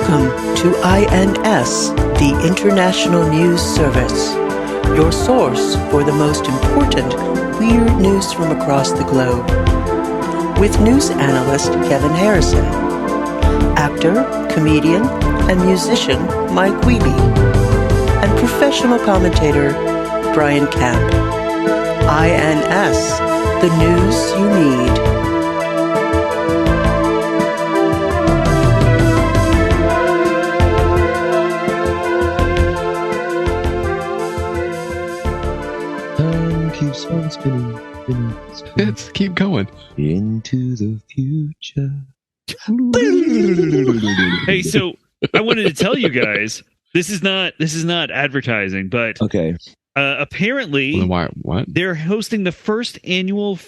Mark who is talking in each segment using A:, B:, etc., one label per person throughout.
A: Welcome to INS, the International News Service, your source for the most important weird news from across the globe. With news analyst Kevin Harrison, actor, comedian, and musician Mike Wiebe, and professional commentator Brian Camp. INS, the news you need.
B: Keeps on spinning.
C: Let's keep going.
B: Into the future.
D: Hey, so I wanted to tell you guys, this is not advertising, but
B: okay.
D: Apparently,
C: What?
D: They're hosting the first annual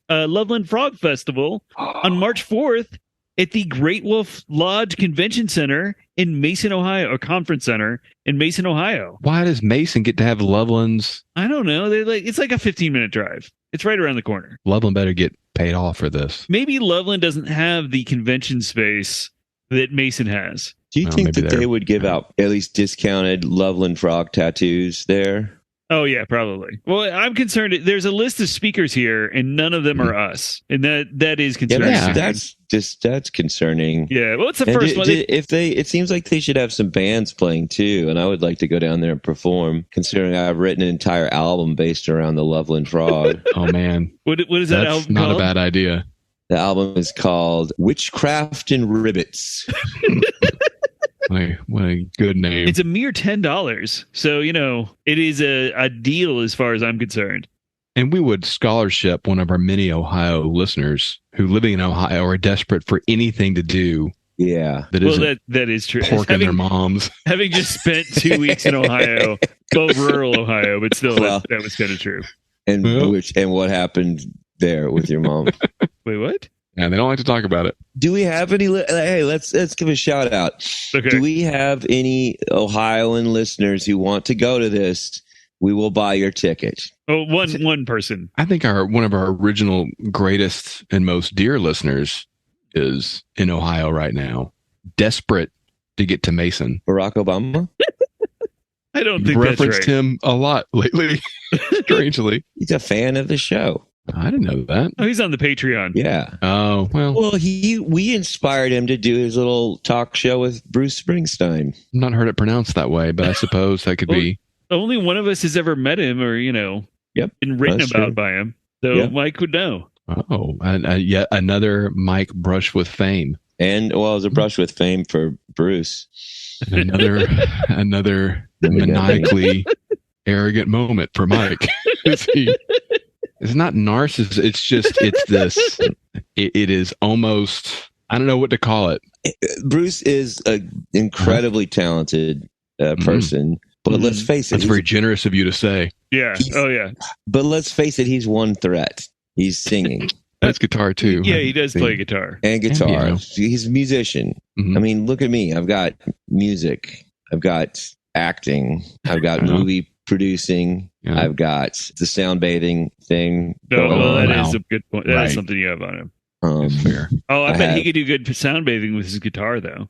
D: Loveland Frog Festival on March 4th at the Great Wolf Lodge Convention Center in Mason, Ohio, or Conference Center in Mason, Ohio.
C: Why does Mason get to have Loveland's?
D: I don't know. It's like a 15-minute drive. It's right around the corner.
C: Loveland better get paid off for this.
D: Maybe Loveland doesn't have the convention space that Mason has.
B: Do you think that they would give out at least discounted Loveland Frog tattoos there?
D: Oh, yeah, probably. Well, I'm concerned. There's a list of speakers here, and none of them are us. And that is concerning.
B: Yeah, that's concerning.
D: Yeah, well, it's the first one.
B: It seems like they should have some bands playing, too, and I would like to go down there and perform, considering I've written an entire album based around the Loveland Frog.
C: Oh, man.
D: What is that album
C: That's not
D: called?
C: a bad idea.
B: The album is called Witchcraft and Ribbits.
C: What a good name.
D: It's a mere $10. So, it is a deal as far as I'm concerned.
C: And we would scholarship one of our many Ohio listeners who living in Ohio are desperate for anything to do.
B: Yeah.
D: That is true.
C: Porking their moms.
D: Having just spent 2 weeks in Ohio, rural Ohio, but still, that was kind of true.
B: And what happened there with your mom?
D: Wait, what?
C: Yeah, they don't like to talk about it.
B: Do we have any? Hey, let's give a shout out.
D: Okay.
B: Do we have any Ohioan listeners who want to go to this? We will buy your ticket.
D: Oh, one person.
C: I think one of our original greatest and most dear listeners is in Ohio right now, desperate to get to Mason.
B: Barack Obama?
D: I don't think
C: referenced
D: that's right.
C: him a lot lately. Strangely,
B: he's a fan of the show.
C: I didn't know that.
D: Oh, he's on the Patreon.
B: Yeah.
C: Oh, well.
B: Well, we inspired him to do his little talk show with Bruce Springsteen.
C: I've not heard it pronounced that way, but I suppose that could be.
D: Only one of us has ever met him or, been written about by him. So Mike would know.
C: Oh, yet another Mike brush with fame.
B: And, it was a brush with fame for Bruce.
C: And another maniacally arrogant moment for Mike. It's not narcissism. It's this. It is almost. I don't know what to call it.
B: Bruce is an incredibly talented person, but let's face it.
C: That's very generous of you to say.
D: Yeah. Oh, yeah.
B: But let's face it. He's one threat. He's singing.
C: That's guitar too.
D: Yeah, he does play guitar.
B: And guitar. He's a musician.
C: Mm-hmm.
B: I mean, look at me. I've got music. I've got acting. I've got movie producing. Yeah. I've got the sound bathing thing.
D: Is a good point. That is something you have on him.
C: That's fair.
D: Oh, I bet he could do good sound bathing with his guitar, though.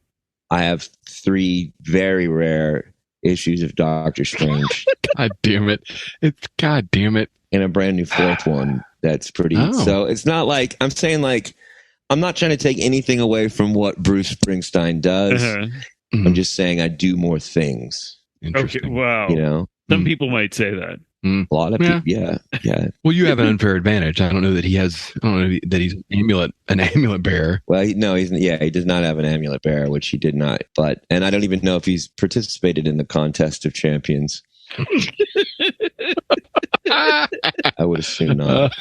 B: I have 3 very rare issues of Doctor Strange.
C: God damn it.
B: And a brand new 4th one that's pretty. So it's not like, I'm saying I'm not trying to take anything away from what Bruce Springsteen does.
D: Uh-huh.
B: I'm just saying I do more things.
D: Okay, wow. Some people might say that.
B: A lot of people, yeah.
C: Well, you have an unfair advantage. I don't know that he has. I don't know that he's an amulet bearer.
B: Well, he does not have an amulet bearer, which he did not. And I don't even know if he's participated in the contest of champions. I would assume not.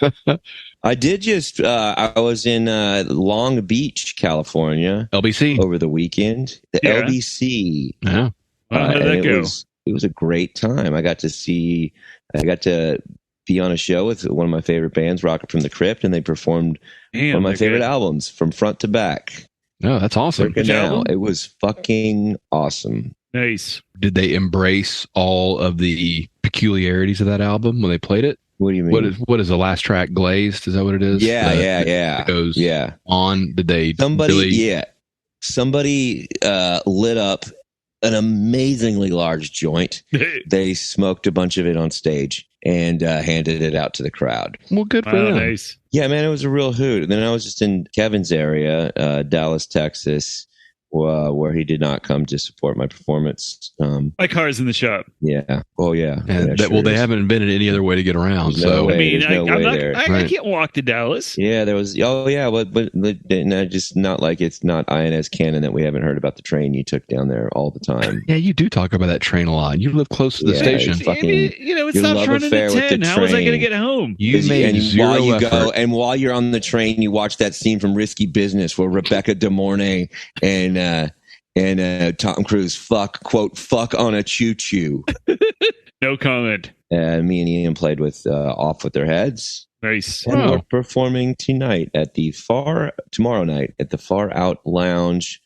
B: I did just. I was in Long Beach, California,
C: LBC
B: over the weekend. The LBC.
C: Yeah.
D: How did that go?
B: It was a great time. I got to be on a show with one of my favorite bands, Rocket from the Crypt, and they performed one of my favorite albums from front to back.
C: Oh, that's awesome.
B: It was fucking awesome.
D: Nice.
C: Did they embrace all of the peculiarities of that album when they played it?
B: What do you mean?
C: What is the last track? Glazed? Is that what it is?
B: Yeah.
C: It goes on. Did they?
B: somebody lit up an amazingly large joint. They smoked a bunch of it on stage and handed it out to the crowd.
C: Well, good for them.
D: Nice.
B: Yeah, man, it was a real hoot. And then I was just in Kevin's area, Dallas, Texas, where he did not come to support my performance.
D: My car's in the shop.
B: Yeah. Oh, yeah.
C: And they haven't invented any other way to get around.
B: There's no way.
D: I mean,
C: Right.
D: I can't walk to Dallas.
B: Yeah, there was. Oh, yeah, but just not like it's not INS canon that we haven't heard about the train you took down there all the time.
C: Yeah, you do talk about that train a lot. You live close to the station.
D: It stops running at 10. How was I going to get home?
C: You made zero effort.
B: And while you're on the train, you watch that scene from Risky Business where Rebecca De Mornay and Tom Cruise fuck on a choo-choo.
D: No comment.
B: Me and Ian played with Off With Their Heads.
D: Nice.
B: And we're performing tomorrow night at the Far Out Lounge.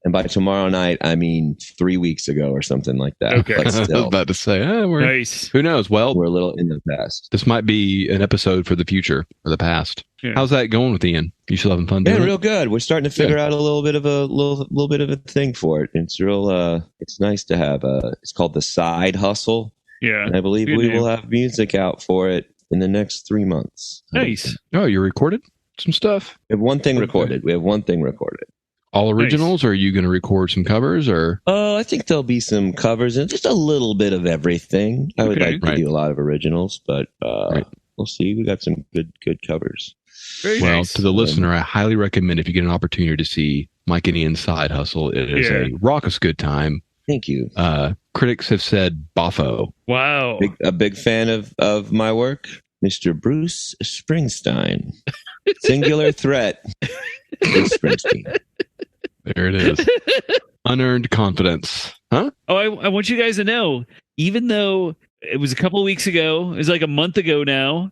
B: And by tomorrow night, I mean 3 weeks ago or something like that.
D: Okay.
B: But
C: I was
B: still,
C: about to say,
D: nice.
C: Who knows? Well,
B: we're a little in the past.
C: this might be an episode for the future or the past.
D: Yeah.
C: How's that going with Ian? You still having fun doing
B: Yeah,
C: it?
B: real good. We're starting to figure out a little bit of a thing for it. It's real. It's nice to have. It's called the Side Hustle.
D: Yeah.
B: And I believe
D: Good
B: we
D: name.
B: will have music out for it in the next 3 months.
D: Nice.
C: Oh, you recorded some stuff?
B: We have one thing
C: Okay.
B: recorded.
C: All originals, or are you going to record some covers? Or
B: I think there'll be some covers and just a little bit of everything. I would
D: Okay.
B: like to do a lot of originals, but
C: Right.
B: we'll see. We got some good covers.
D: Very
C: well,
D: nice.
C: to the listener, I highly recommend if you get an opportunity to see Mike and Ian's Side Hustle. It is a raucous good time.
B: Thank you.
C: Critics have said boffo.
D: Wow.
B: A big fan of my work, Mr. Bruce Springsteen. Singular threat. Bruce Springsteen.
C: There it is. Unearned confidence. Huh?
D: Oh, I want you guys to know, even though it was a couple of weeks ago, it was like a month ago now,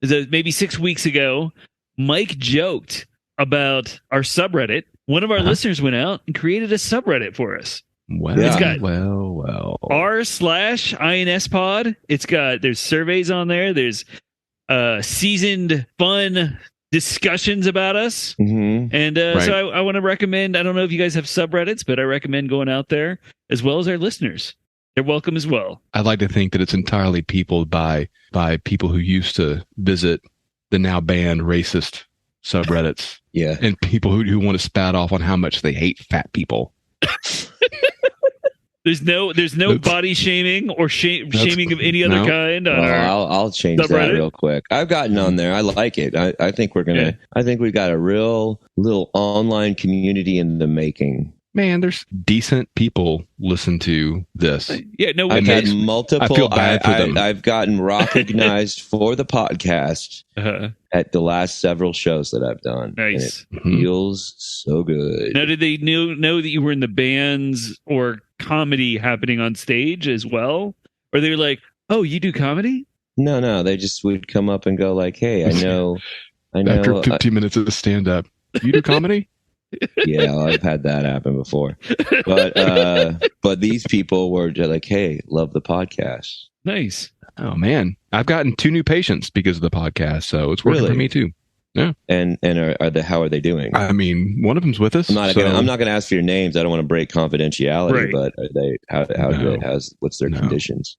D: maybe 6 weeks ago, Mike joked about our subreddit. One of our listeners went out and created a subreddit for us.
C: Well,
B: It's
D: got-
C: well.
D: r/INS pod. There's surveys on there. There's seasoned fun discussions about us.
B: Mm-hmm.
D: And
C: Right.
D: so I want to recommend, I don't know if you guys have subreddits, but I recommend going out there as well as our listeners. They're welcome as well.
C: I'd like to think that it's entirely peopled by people who used to visit the now banned racist subreddits
B: Yeah.
C: and people who want to spat off on how much they hate fat people.
D: There's no
C: That's-
D: body shaming or shaming of any other
C: No.
D: kind on
B: Well,
D: our
B: I'll change that
D: subreddit.
B: real quick. I've gotten on there. I like it. I think we're gonna.
D: Yeah.
B: I think we've got a real little online community in the making.
C: Man, there's decent people listen to this.
D: Yeah, no,
B: I've
D: we
B: had
D: can't.
B: multiple.
C: I feel bad for them.
B: I've gotten recognized for the podcast
D: Uh,
B: at the last several shows that I've done.
D: nice.
B: And it
C: Mhm.
B: feels so good.
D: Now, did they know that you were in the bands or comedy happening on stage as well? Or they were like, "Oh, you do comedy?"
B: No, they just would come up and go like, "Hey, I know."
C: After 15 minutes of stand up, you do comedy?
B: Yeah, I've had that happen before. But these people were just like, "Hey, love the podcast."
D: Nice.
C: Oh man, I've gotten 2 new patients because of the podcast, so it's working
B: Really?
C: for me too.
B: And how are they doing?
C: I mean, one of them's with us.
B: I'm not
C: so-
B: gonna ask for your names. I don't want to break confidentiality.
D: Right.
B: But are they what's their
C: No.
B: conditions?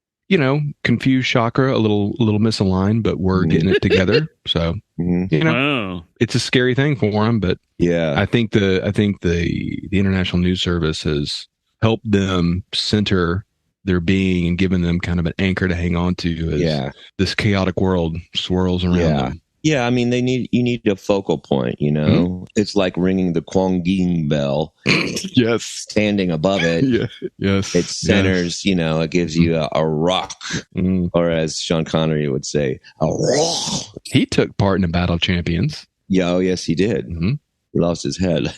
C: Confused chakra, a little misaligned, but we're
B: Mhm.
C: getting it together. So
B: Mm-hmm.
D: Wow.
C: it's a scary thing for them, but
B: Yeah,
C: I think the International News Service has helped them center their being and given them kind of an anchor to hang on to as
B: yeah,
C: this chaotic world swirls around
B: Yeah.
C: them.
B: yeah. I mean, you need a focal point. It's like ringing the Kwanging bell,
C: Yes.
B: standing above it.
C: Yeah. Yes.
B: It centers. It gives you a rock,
C: Mm.
B: or as Sean Connery would say, a rock.
C: He took part in the Battle of Champions.
B: Yeah, oh yes, he did.
C: Mhm.
B: He lost his head.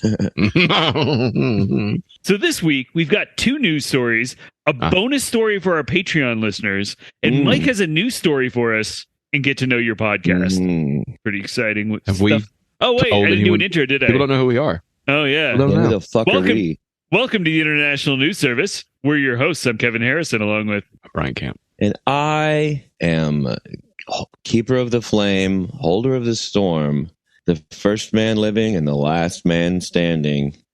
D: So this week we've got 2 news stories, a bonus story for our Patreon listeners, and
B: Mm.
D: Mike has a news story for us in Get to Know Your Podcast.
B: Mm.
D: Pretty exciting
C: Have
D: stuff.
C: we
D: Oh wait,
C: told
D: I didn't do an
C: anyone-
D: intro, did I?
C: People don't know who we are.
D: Oh yeah.
C: Don't
B: Who
C: know.
B: the fuck are
D: Welcome.
B: we?
D: Welcome to the International News Service. We're your hosts. I'm Kevin Harrison, along with
C: Brian Camp.
B: And I am keeper of the flame, holder of the storm, the first man living and the last man standing,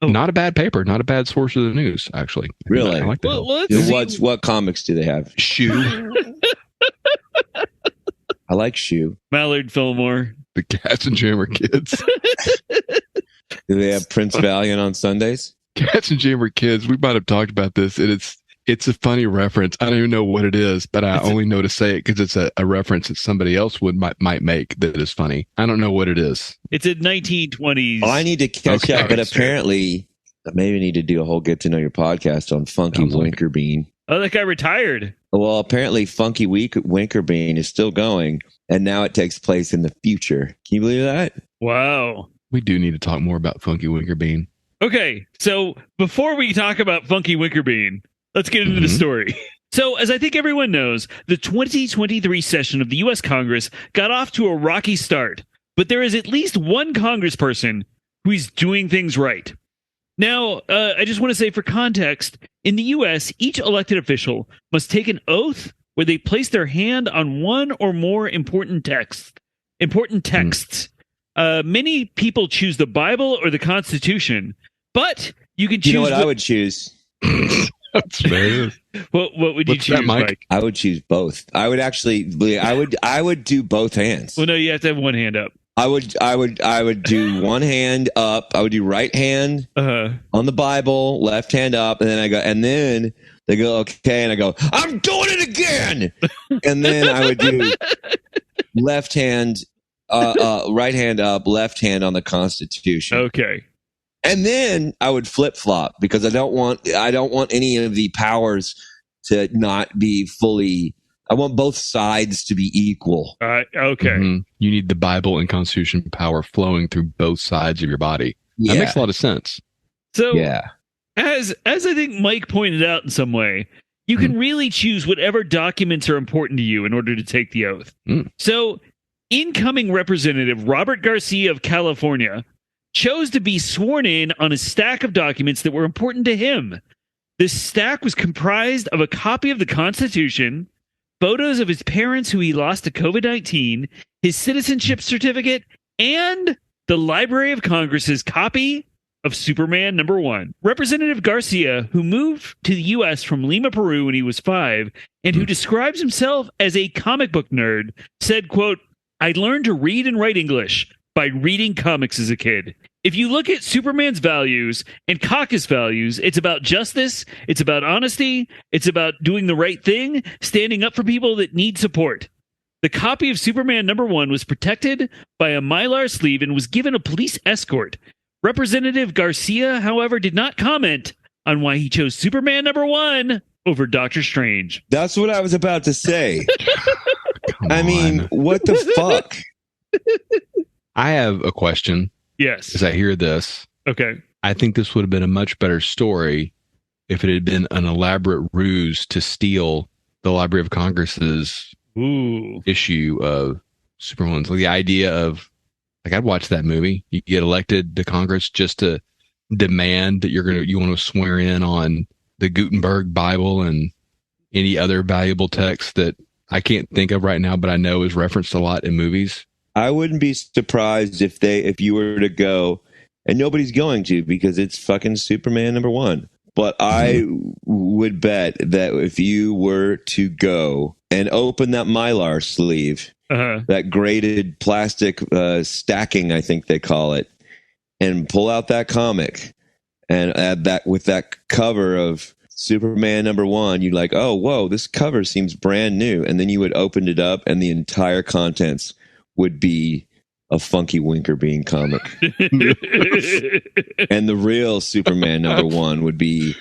C: Not a bad paper, not a bad source of the news, actually.
B: Really?
C: I like that.
D: Well, let's see.
B: What comics do they have?
C: Shoe,
B: I like Shoe.
D: Mallard Fillmore.
C: the Cats and Jammer Kids.
B: Do they have Prince Valiant on Sundays?
C: Cats and Jammer Kids. We might have talked about this, and it's a funny reference. I don't even know what it is, but I only know to say it because it's a reference that somebody else might make that is funny. I don't know what it is.
D: It's a 1920s.
B: Oh, I need to catch up, but apparently I maybe need to do a whole get to know your podcast on Funky Winkerbean.
D: Oh, that guy retired.
B: Well, apparently Funky Winkerbean is still going, and now it takes place in the future. Can you believe that?
D: Wow.
C: We do need to talk more about Funky Winkerbean.
D: Okay, so before we talk about Funky Winkerbean, let's get into the story. So, as I think everyone knows, the 2023 session of the U.S. Congress got off to a rocky start, but there is at least one congressperson who is doing things right. Now, I just want to say for context, in the U.S., each elected official must take an oath where they place their hand on one or more important texts. Many people choose the Bible or the Constitution, but you can choose.
B: You know what I would choose?
C: That's fair.
D: What would you choose, Mike?
B: I would choose both. I would actually. I would do both hands.
D: Well, no, you have to have one hand up.
B: I would do one hand up. I would do right hand on the Bible, left hand up, and then they go, okay, and I go, I'm doing it again. And then I would do left hand, right hand up, left hand on the Constitution.
D: Okay.
B: And then I would flip flop because I don't want any of the powers to not be fully. I want both sides to be equal.
D: Okay.
C: Mm-hmm. You need the Bible and Constitution power flowing through both sides of your body.
B: Yeah.
C: That makes a lot of sense.
D: So,
B: yeah.
D: As I think Mike pointed out in some way, you can really choose whatever documents are important to you in order to take the oath. So, incoming Representative Robert Garcia of California chose to be sworn in on a stack of documents that were important to him. This stack was comprised of a copy of the Constitution, photos of his parents who he lost to COVID-19, his citizenship certificate, and the Library of Congress's copy of Superman #1. Representative Garcia, who moved to the U.S. from Lima, Peru when he was 5, and who describes himself as a comic book nerd, said, quote, I learned to read and write English by reading comics as a kid. If you look at Superman's values and caucus values, it's about justice, it's about honesty, it's about doing the right thing, standing up for people that need support. The copy of Superman #1 was protected by a Mylar sleeve and was given a police escort. Representative Garcia, however, did not comment on why he chose Superman #1 over Doctor Strange.
B: That's what I was about to say. I mean, what the fuck?
C: I have a question.
D: Yes.
C: As I hear this,
D: okay.
C: I think this would have been a much better story if it had been an elaborate ruse to steal the Library of Congress's issue of Superman. Like the idea of, like, I'd watch that movie. You get elected to Congress just to demand that you want to swear in on the Gutenberg Bible and any other valuable text that I can't think of right now, but I know is referenced a lot in movies.
B: I wouldn't be surprised if you were to go, and nobody's going to because it's fucking Superman #1. But I would bet that if you were to go and open that Mylar sleeve, that graded plastic stacking, I think they call it, and pull out that comic and add that with that cover of Superman #1, you'd like, oh, whoa, this cover seems brand new. And then you would open it up and the entire contents would be a Funky Winkerbean comic. And the real Superman #1 would be,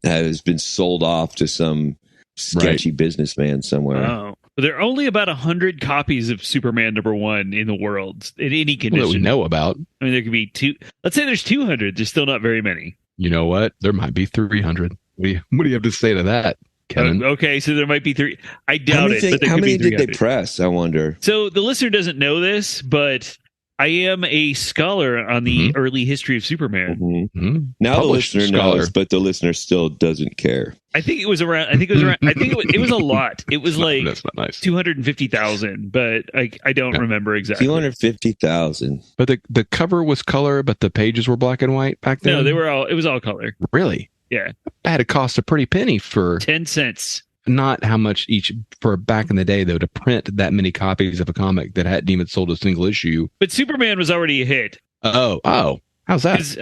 B: has been sold off to some sketchy businessman somewhere.
D: Wow. But there are only about 100 copies of Superman #1 in the world in any condition.
C: That we know about.
D: I mean, there could be two. Let's say there's 200. There's still not very many.
C: You know what? There might be 300. What do you have to say to that, Kevin?
D: Okay, so there might be 3. I doubt it. But
B: how many did they press? I wonder.
D: So the listener doesn't know this, but I am a scholar on the early history of Superman.
B: Now
C: Published
B: the listener
C: scholar.
B: knows, but the listener still doesn't care.
D: I think it was around. It was a lot. It was like
C: That's not nice.
D: 250,000, but I don't remember exactly.
B: 250,000.
C: But the cover was color, but the pages were black and white back then.
D: No, it was all color.
C: Really.
D: Yeah,
C: That had to cost a pretty penny for
D: 10 cents.
C: not how much each for back in the day though to print that many copies of a comic that hadn't even sold a single issue.
D: But Superman was already a hit.
C: Oh, how's that?
D: That's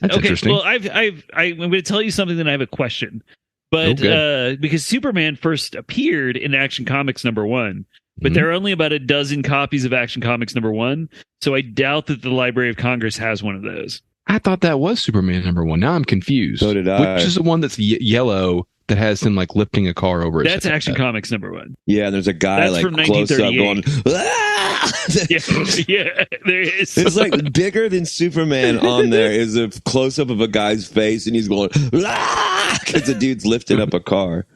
C: interesting.
D: Well, I'm going to tell you something that I have a question, but because Superman first appeared in Action Comics #1, but there are only about a dozen copies of Action Comics #1, so I doubt that the Library of Congress has one of those.
C: I thought that was Superman #1. Now I'm confused.
B: So did I.
C: Which is the one that's yellow that has him like lifting a car over his
D: That's
C: head?
D: Action Comics #1.
B: Yeah, there's a guy
D: That's
B: like
D: from
B: close up going.
D: 1938.
B: "Ah!"
D: Yeah, there is.
B: It's like bigger than Superman on there is a close up of a guy's face, and he's going because the dude's lifting up a car,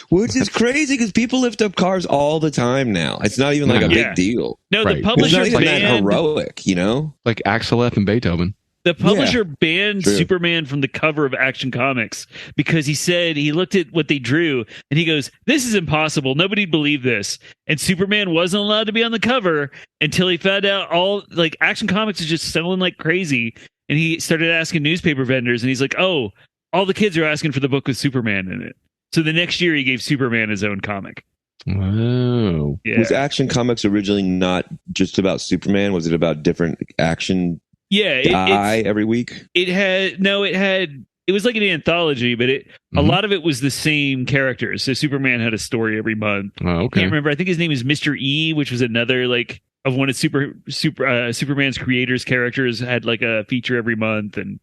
B: which is crazy because people lift up cars all the time now. It's not even like a
D: Yeah.
B: big deal.
D: No,
C: Right.
D: the
B: It's
D: publisher
B: not even that
D: banned
B: heroic, you know.
C: Like Axel F and Beethoven.
D: the publisher banned
B: true.
D: Superman from the cover of Action Comics because he said he looked at what they drew and he goes, "This is impossible. Nobody believed this." And Superman wasn't allowed to be on the cover until he found out all like Action Comics is just selling like crazy. And he started asking newspaper vendors, and he's like, "Oh, all the kids are asking for the book with Superman in it." So the next year, he gave Superman his own comic.
C: Wow.
D: Yeah,
B: Was Action Comics originally not just about Superman? Was it about different action
D: yeah.
B: guy every week?
D: It was like an anthology, but a
C: Mhm.
D: lot of it was the same characters. So Superman had a story every month.
C: Oh,
D: I
C: okay.
D: can't remember. I think his name is Mr. E, which was another like of one of Superman's creators' characters had like a feature every month, and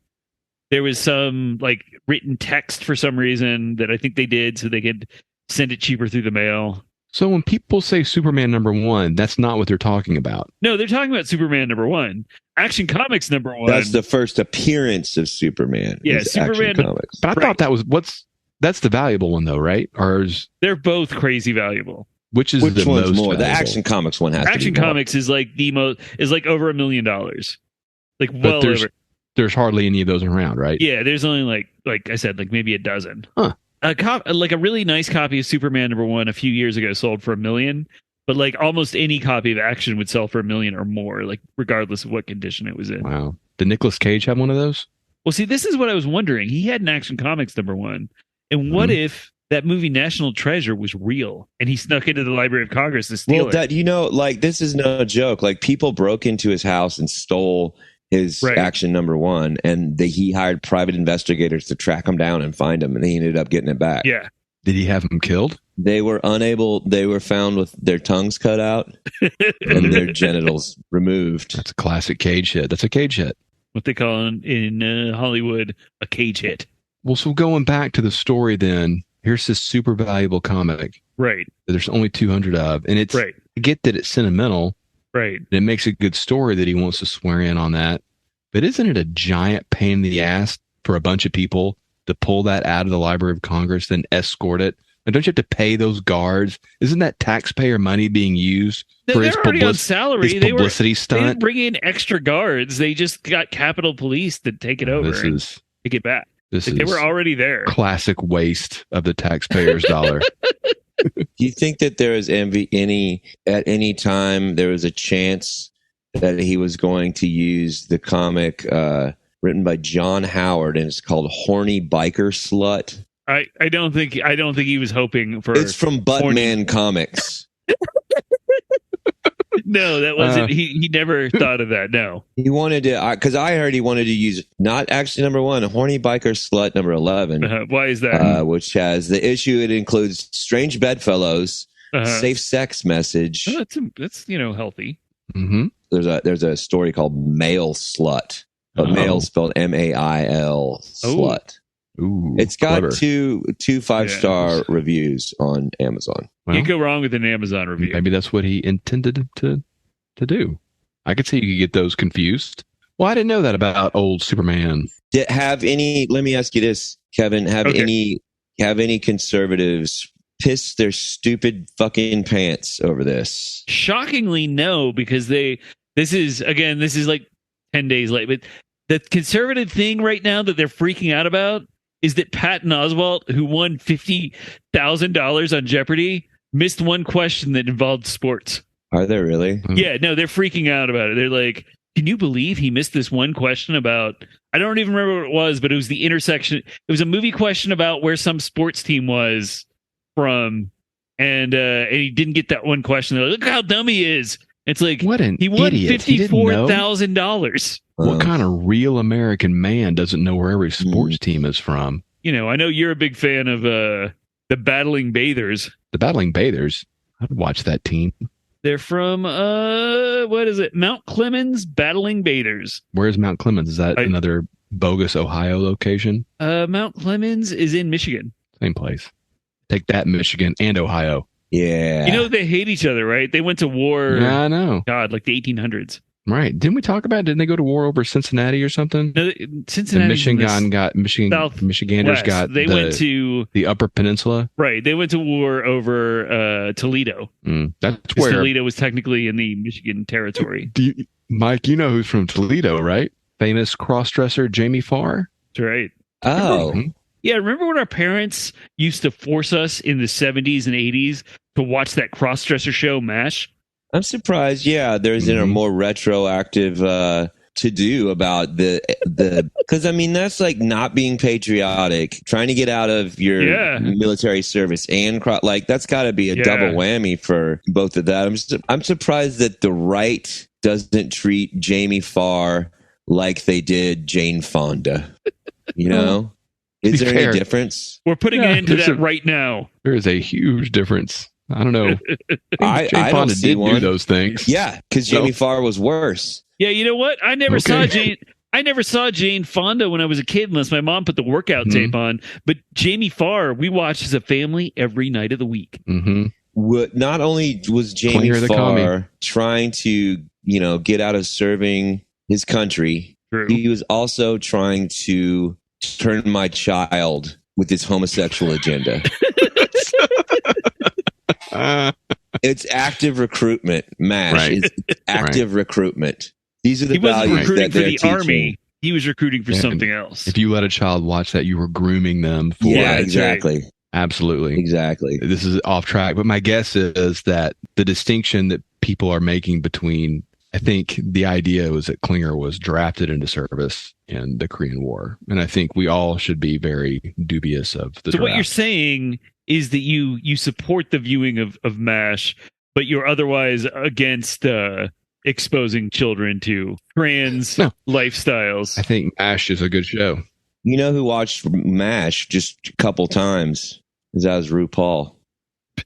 D: there was some like written text for some reason that I think they did so they could send it cheaper through the mail.
C: So when people say Superman #1, that's not what they're talking about.
D: No, they're talking about Superman #1, Action Comics #1.
B: That's the first appearance of Superman.
D: Yeah,
B: is
D: Superman-
B: Action Comics.
C: But I thought that was that's the valuable one though, right? Or
D: They're both crazy valuable.
C: which is
B: Which
C: the
B: one's
C: most
B: more? The
C: valuable?
B: Action Comics one has
D: Action
B: to be more.
D: Comics is like over $1 million. Like
C: But
D: well over.
C: there's hardly any of those around, right?
D: Yeah, there's only like I said, like maybe a dozen.
C: Huh.
D: Like a really nice copy of Superman #1 a few years ago sold for $1 million, but like almost any copy of Action would sell for $1 million or more, like regardless of what condition it was in.
C: Wow. Did Nicolas Cage have one of those?
D: Well, see, this is what I was wondering. He had an Action Comics #1, and what if that movie National Treasure was real and he snuck into the Library of Congress to steal
B: Well,
D: it?
B: like this is no joke. Like people broke into his house and stole his Action #1, and he hired private investigators to track him down and find him, and he ended up getting it back.
D: Yeah.
C: Did he have him killed?
B: They were found with their tongues cut out and their genitals removed.
C: That's a classic Cage hit. That's a Cage hit.
D: What they call in Hollywood a cage hit.
C: Well, so going back to the story then, here's this super valuable comic
D: Right.
C: that there's only 200 of, and it's
D: Right.
C: I get that it's sentimental,
D: Right.
C: and it makes a good story that he wants to swear in on that, but isn't it a giant pain in the ass for a bunch of people to pull that out of the Library of Congress, then escort it? And don't you have to pay those guards? Isn't that taxpayer money being used for
D: They're
C: his
D: already on salary.
C: his
D: They
C: publicity
D: didn't
C: stunt?
D: bring in extra guards. They just got Capitol Police to take it over and take it back.
C: This
D: Like, they were already there.
C: classic waste of the taxpayer's dollar.
B: Do you think that there is at any time there was a chance that he was going to use the comic written by John Howard, and it's called Horny Biker Slut?
D: I don't think he was hoping for.
B: It's from Buttman Comics.
D: No, that wasn't. He never thought of that. No,
B: He wanted to, because I heard he wanted to use not actually #1, Horny Biker Slut #11,
D: why is that?
B: which has the issue. It includes strange bedfellows, safe sex message.
D: Well, that's healthy.
C: Mm-hmm.
B: There's a story called Male Slut, but male spelled MAIL slut.
C: Ooh,
B: It's got
C: clever.
B: two 5-star reviews on Amazon.
C: Well,
D: Can't go wrong with an Amazon review.
C: maybe that's what he intended to do. I could see you could get those confused. Well, I didn't know that about old Superman.
B: Let me ask you this, Kevin, have any conservatives pissed their stupid fucking pants over this?
D: Shockingly, no, because they this is like 10 days late, but the conservative thing right now that they're freaking out about is that Patton Oswalt, who won $50,000 on Jeopardy, missed one question that involved sports.
B: Are they really?
D: Yeah, no, they're freaking out about it. They're like, can you believe he missed this one question about, I don't even remember what it was, but it was the intersection. It was a movie question about where some sports team was from. And he didn't get that one question. They're like, look how dumb he is. It's like,
C: What an
D: he won
C: idiot. He didn't know?
D: $54,000.
C: What kind of real American man doesn't know where every sports team is from?
D: You know, I know you're a big fan of the Battling Bathers.
C: The Battling Bathers. I'd watch that team.
D: They're from what is it? Mount Clemens Battling Bathers.
C: Where's Mount Clemens? Is that another bogus Ohio location?
D: Mount Clemens is in Michigan.
C: Same place. Take that, Michigan and Ohio.
B: Yeah.
D: You know, they hate each other, right? They went to war.
C: Yeah, I know.
D: God, like the 1800s.
C: Right. Didn't we talk about it? Didn't they go to war over Cincinnati or something?
D: No, Cincinnati.
C: Michiganders got
D: they went to
C: the Upper Peninsula.
D: Right. They went to war over Toledo.
C: That's where
D: Toledo was technically in the Michigan territory.
C: Mike, you know who's from Toledo, right? Famous crossdresser Jamie Farr.
D: That's right.
B: Oh.
D: Yeah, remember when our parents used to force us in the 70s and 80s to watch that crossdresser show, MASH?
B: I'm surprised. Yeah, there's a more retroactive to do about the because I mean that's like not being patriotic, trying to get out of your military service, and like that's got to be a double whammy for both of that. I'm surprised that the right doesn't treat Jamie Farr like they did Jane Fonda. You know, is there any difference?
D: We're putting an end to that right now.
C: There is a huge difference. I don't know.
B: I
C: Fonda did do those things.
B: Yeah, because Jamie Farr was worse.
D: Yeah, you know what? I never saw Jane Fonda when I was a kid, unless my mom put the workout tape on. But Jamie Farr, we watched as a family every night of the week.
B: Not only was Jamie Farr trying to, get out of serving his country, he was also trying to turn my child with his homosexual agenda. It's active recruitment. MASH is active recruitment. These are the values that they're teaching.
D: Army. He was recruiting for something else.
C: If you let a child watch that, you were grooming them for
B: exactly.
C: Right. Absolutely.
B: Exactly.
C: This is off track, but my guess is that the distinction that people are making between, I think the idea was that Klinger was drafted into service in the Korean War. And I think we all should be very dubious of the draft.
D: What you're saying is that you support the viewing of MASH, but you're otherwise against exposing children to trans lifestyles.
C: I think MASH is a good show.
B: You know who watched MASH just a couple times? That was RuPaul.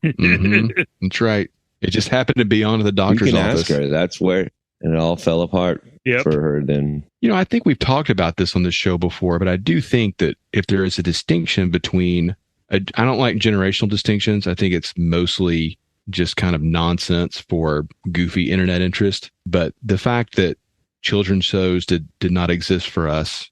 C: That's right. It just happened to be on the doctor's office.
B: Ask her. That's where it all fell apart for her then.
C: I think we've talked about this on the show before, but I do think that if there is a distinction between I don't like generational distinctions. I think it's mostly just kind of nonsense for goofy internet interest. But the fact that children's shows did not exist for us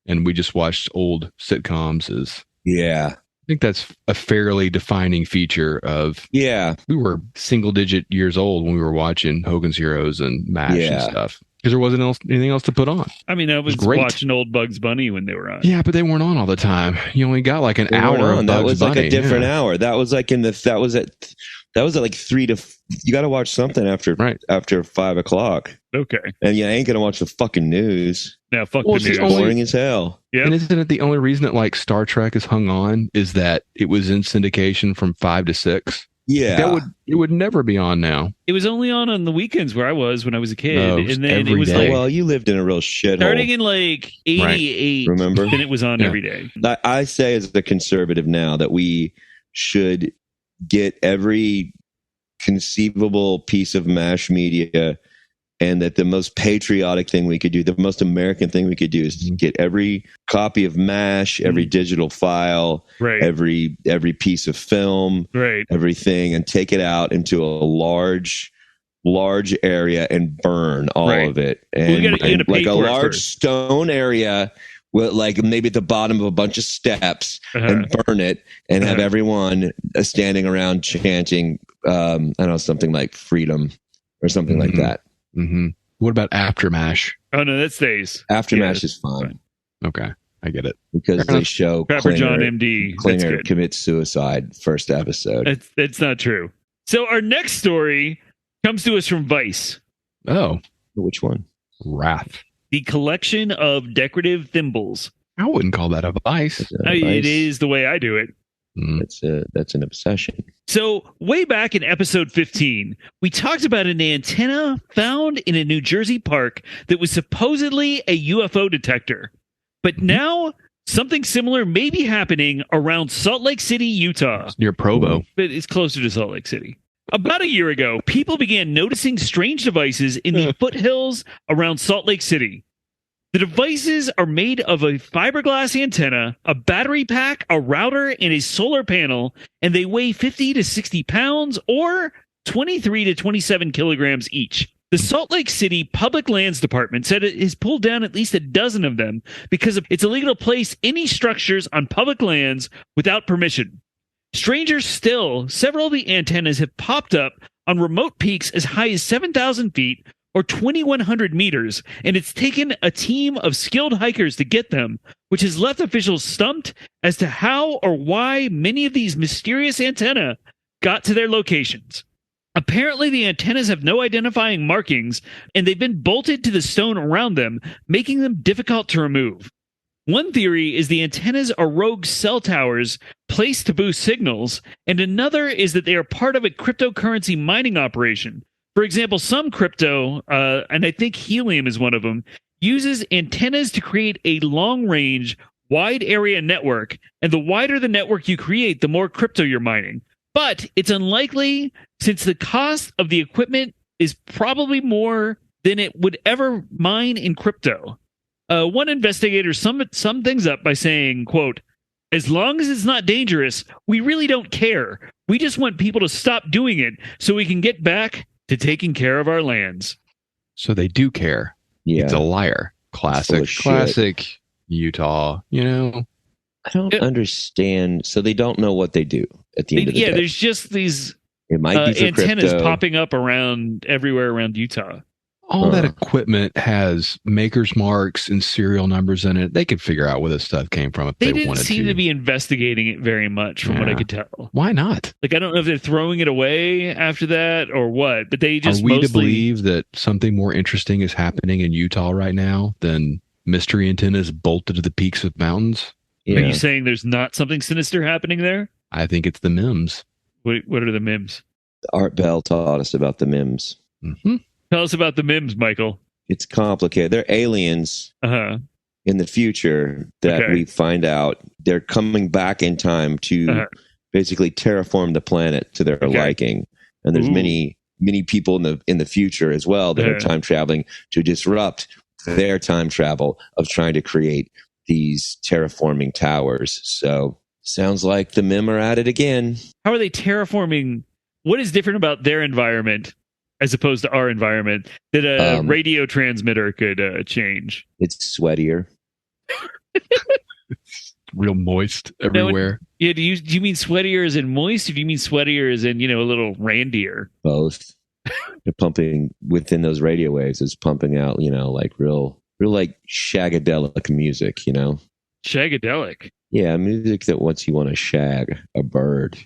C: and we just watched old sitcoms is...
B: Yeah.
C: I think that's a fairly defining feature of...
B: Yeah.
C: We were single-digit years old when we were watching Hogan's Heroes and MASH and stuff. Because there wasn't anything else to put on.
D: I mean, I was watching old Bugs Bunny when they were on.
C: Yeah, but they weren't on all the time. You only got like an hour of Bugs Bunny.
B: That was like a different hour. That was like that was at like 3 to... You got to watch something after 5 o'clock.
D: Okay.
B: And I ain't going to watch the fucking news.
D: Yeah, fuck the news.
B: It's boring as hell.
D: Yeah.
C: And isn't it the only reason that like Star Trek is hung on is that it was in syndication from 5 to 6?
B: Yeah.
C: It would never be on now.
D: It was only on the weekends where I was when I was a kid. And then it was
C: day.
D: like...
B: Well, you lived in a real shithole.
D: Starting in like 88.
B: Remember?
D: Then it was on every day.
B: I say as a conservative now that we should get every conceivable piece of MASH media, and that the most patriotic thing we could do, the most American thing we could do, is get every copy of MASH, every digital file, every piece of film, everything, and take it out into a large area and burn all of it. And, and like a large stone area with like maybe at the bottom of a bunch of steps, and burn it, and have everyone standing around chanting, I don't know, something like freedom or something like that.
C: What about Aftermash?
D: Oh no, that stays.
B: Aftermash is fine
C: Okay, I get it.
B: because they show
D: Trapper John
B: Klinger,
D: MD. That's
B: Klinger
D: good.
B: commits suicide first episode.
D: That's not true. So our next story comes to us from Vice.
C: Oh,
B: Which one?
C: Wrath.
D: The collection of decorative thimbles.
C: I wouldn't call that a vice.
D: It is the way I do it.
B: That's an obsession.
D: So way back in episode 15, we talked about an antenna found in a New Jersey park that was supposedly a UFO detector. But now something similar may be happening around Salt Lake City, Utah.
C: It's near Provo.
D: But it's closer to Salt Lake City. About a year ago, people began noticing strange devices in the foothills around Salt Lake City. The devices are made of a fiberglass antenna, a battery pack, a router, and a solar panel, and they weigh 50 to 60 pounds or 23 to 27 kilograms each. The Salt Lake City Public Lands Department said it has pulled down at least a dozen of them because it's illegal to place any structures on public lands without permission. Stranger still, several of the antennas have popped up on remote peaks as high as 7,000 feet or 2,100 meters, and it's taken a team of skilled hikers to get them, which has left officials stumped as to how or why many of these mysterious antennae got to their locations. Apparently, the antennas have no identifying markings, and they've been bolted to the stone around them, making them difficult to remove. One theory is the antennas are rogue cell towers placed to boost signals, and another is that they are part of a cryptocurrency mining operation. For example, some crypto, and I think helium is one of them, uses antennas to create a long-range, wide-area network, and the wider the network you create, the more crypto you're mining. But it's unlikely since the cost of the equipment is probably more than it would ever mine in crypto. One investigator summed things up by saying, quote, "As long as it's not dangerous, we really don't care. We just want people to stop doing it so we can get back to taking care of our lands."
C: So they do care.
B: Yeah.
C: It's a liar. Classic Utah, you know?
B: I don't understand. So they don't know what they do at the end of the day.
D: There's just these
B: It might be for
D: antennas
B: crypto.
D: popping up everywhere around Utah.
C: All that equipment has maker's marks and serial numbers in it. They could figure out where this stuff came from if
D: They
C: they
D: didn't
C: wanted
D: seem to be investigating it very much from what I could tell.
C: Why not?
D: Like, I don't know if they're throwing it away after that or what, but they just
C: Are we
D: mostly...
C: to believe that something more interesting is happening in Utah right now than mystery antennas bolted to the peaks of mountains?
B: Yeah.
D: Are you saying there's not something sinister happening there?
C: I think it's the MIMS.
D: What are the MIMS?
B: Art Bell taught us about the MIMS.
C: Mm-hmm.
D: Tell us about the MIMS, Michael.
B: It's complicated. They're aliens
D: Uh-huh.
B: in the future that we find out they're coming back in time to basically terraform the planet to their liking. And there's many people in the future as well that are time traveling to disrupt their time travel of trying to create these terraforming towers. So sounds like the MIM are at it again.
D: How are they terraforming? What is different about their environment as opposed to our environment that a radio transmitter could change?
B: It's sweatier.
C: Real moist everywhere.
D: Do you mean sweatier as in moist? Or do you mean sweatier as in, a little randier?
B: Both. They're pumping within those radio waves. It's pumping out, like real like shagadelic music,
D: Shagadelic?
B: Yeah, music that once you want to shag a bird.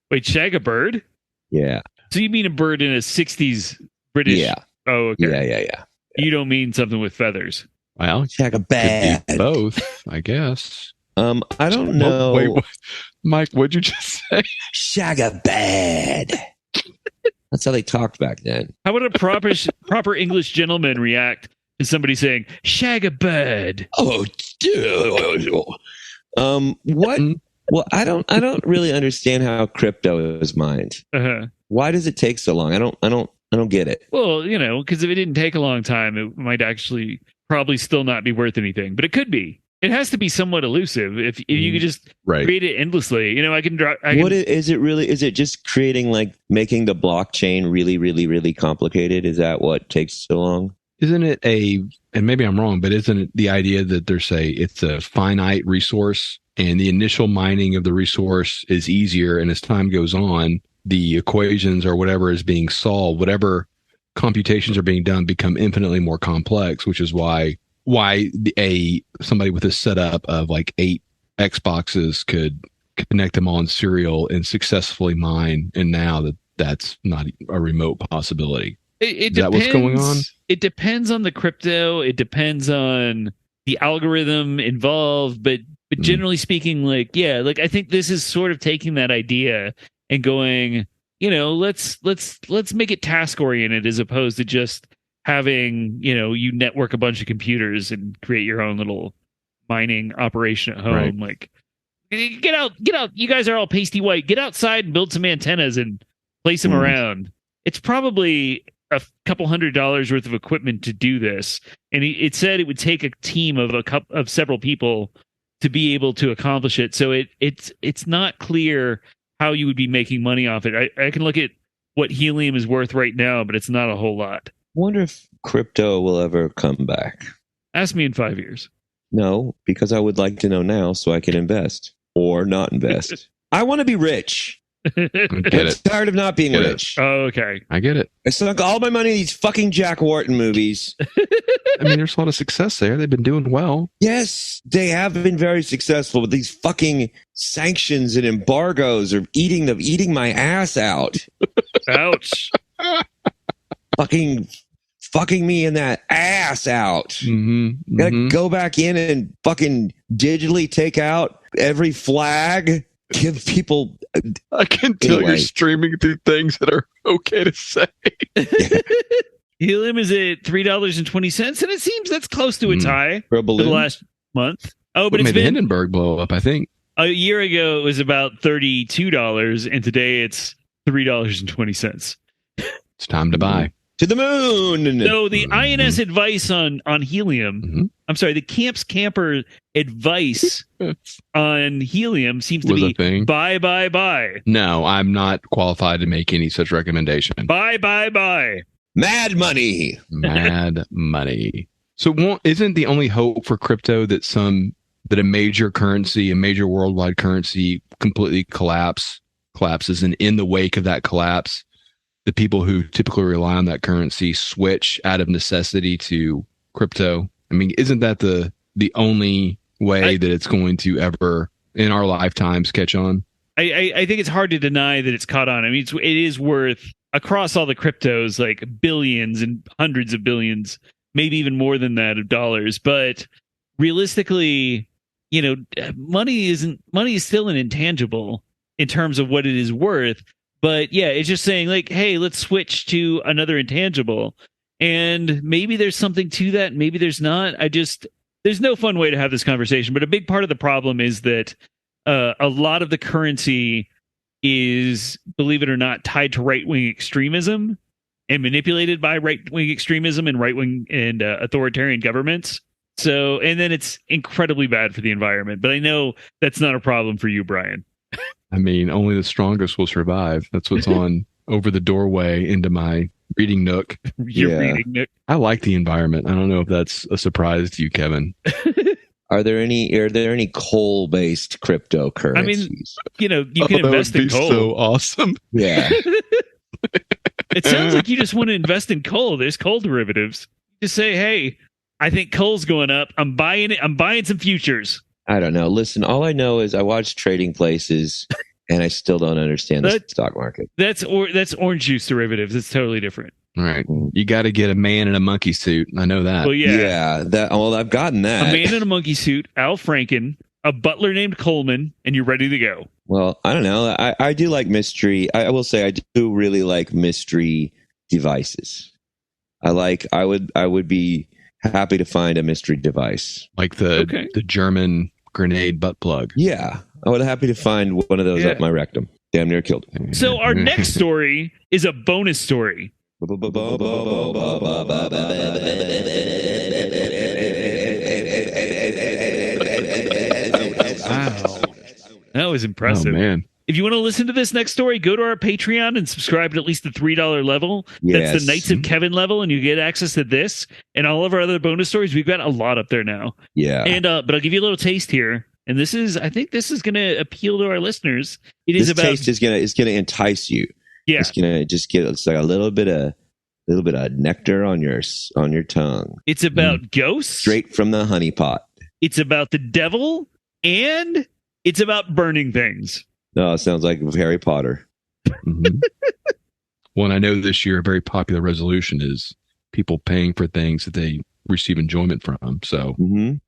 D: Wait, shag a bird?
B: Yeah.
D: So you mean a bird in a 60s British?
B: Yeah.
D: Oh, okay.
B: Yeah.
D: You don't mean something with feathers.
C: Well,
B: shag a bad.
C: Both, I guess.
B: I don't know.
C: Wait, Mike, what'd you just say?
B: Shag a bad. That's how they talked back then.
D: How would a proper English gentleman react to somebody saying "shag a bird"?
B: Oh, what? Well, I don't really understand how crypto is mined. Why does it take so long? I don't get it.
D: Well, because if it didn't take a long time, it might actually probably still not be worth anything. But it could be. It has to be somewhat elusive. If you could just create it endlessly, I can draw.
B: Is it really? Is it just creating making the blockchain really, really, really complicated? Is that what takes so long?
C: Isn't it and maybe I'm wrong, but isn't it the idea that it's a finite resource and the initial mining of the resource is easier, and as time goes on, the equations or whatever is being solved, whatever computations are being done become infinitely more complex, which is why somebody with a setup of like 8 Xboxes could connect them all in serial and successfully mine. And now that's not a remote possibility.
D: Is
C: that
D: depends,
C: what's going on?
D: It depends on the crypto. It depends on the algorithm involved. But generally speaking, like I think this is sort of taking that idea and going, let's make it task oriented as opposed to just having, you network a bunch of computers and create your own little mining operation at home.
C: Right.
D: Like, get out. You guys are all pasty white. Get outside and build some antennas and place them around. It's probably a couple $100 worth of equipment to do this. And it said it would take a team of several people to be able to accomplish it. So it's not clear how you would be making money off it. I can look at what helium is worth right now, but it's not a whole lot.
B: Wonder if crypto will ever come back.
D: Ask me in 5 years.
B: No, because I would like to know now so I can invest or not invest. I want to be rich.
C: Get
B: I'm
C: it.
B: tired of not being rich.
D: Oh, okay.
C: I get it.
B: I sunk all my money in these fucking Jack Wharton movies.
C: I mean, there's a lot of success there. They've been doing well.
B: Yes, they have been very successful, but these fucking sanctions and embargoes are eating my ass out.
D: Ouch.
B: fucking me in that ass out.
C: Mm-hmm.
B: Gotta go back in and fucking digitally take out every flag. Give people.
C: I can tell
B: Anyway.
C: you're streaming through things that are okay to say.
D: Helium is at $3.20, and it seems that's close to its high
B: For a
D: for the
B: balloon.
D: last month. Oh, but
C: What
D: it's
C: made the
D: been
C: Hindenburg blow up, I think.
D: a year ago. It was about $32, and today it's $3.20.
C: It's time to buy.
B: To the moon.
D: So the INS advice on helium,
C: Mhm.
D: I'm sorry, the Camps Camper advice on helium seems to
C: Was a
D: be
C: thing.
D: buy.
C: No, I'm not qualified to make any such recommendation.
D: Buy.
B: Mad money.
C: Mad money. So isn't the only hope for crypto that a major currency, a major worldwide currency completely collapses, and in the wake of that collapse, the people who typically rely on that currency switch out of necessity to crypto? I mean, isn't that the only way that it's going to ever in our lifetimes catch on?
D: I think it's hard to deny that it's caught on. I mean, it is worth across all the cryptos like billions and hundreds of billions, maybe even more than that of dollars. But realistically, money is still an intangible in terms of what it is worth. But yeah, it's just saying like, hey, let's switch to another intangible. And maybe there's something to that. Maybe there's not. There's no fun way to have this conversation. But a big part of the problem is that a lot of the currency is, believe it or not, tied to right-wing extremism and manipulated by right-wing extremism and right-wing and authoritarian governments. So, and then it's incredibly bad for the environment. But I know that's not a problem for you, Brian.
C: I mean, only the strongest will survive. That's what's on over the doorway into my reading nook.
D: You're
B: Yeah.
D: reading it.
C: I like the environment. I don't know if that's a surprise to you, Kevin.
B: Are there any coal-based cryptocurrencies?
D: I mean, you can invest in coal.
C: So awesome.
B: yeah.
D: It sounds like you just want to invest in coal. There's coal derivatives. Just say, hey, I think coal's going up. I'm buying it. I'm buying some futures.
B: I don't know. Listen, all I know is I watch Trading Places, and I still don't understand the stock market.
D: That's orange juice derivatives. It's totally different.
C: All right. You got to get a man in a monkey suit. I know that.
D: Well, yeah.
B: I've gotten that.
D: A man in a monkey suit, Al Franken, a butler named Coleman, and you're ready to go.
B: Well, I don't know. I do like mystery. I will say I do really like mystery devices. I would be happy to find a mystery device.
C: Like the German grenade butt plug.
B: Yeah. I would be happy to find one of those up my rectum. Damn near killed me.
D: So our next story is a bonus story. Wow. That was impressive.
C: Oh, man.
D: If you want to listen to this next story, go to our Patreon and subscribe at least the $3 level.
B: Yes.
D: That's the Knights of Kevin level, and you get access to this and all of our other bonus stories. We've got a lot up there now.
B: Yeah.
D: And but I'll give you a little taste here. And I think this is going to appeal to our listeners.
B: This taste is gonna entice you.
D: Yeah.
B: It's gonna just get like a little bit of little bit of nectar on your tongue.
D: It's about ghosts.
B: Straight from the honeypot.
D: It's about the devil, and it's about burning things.
B: Oh, it sounds like Harry Potter.
C: Mm-hmm. Well, and I know this year a very popular resolution is people paying for things that they receive enjoyment from. So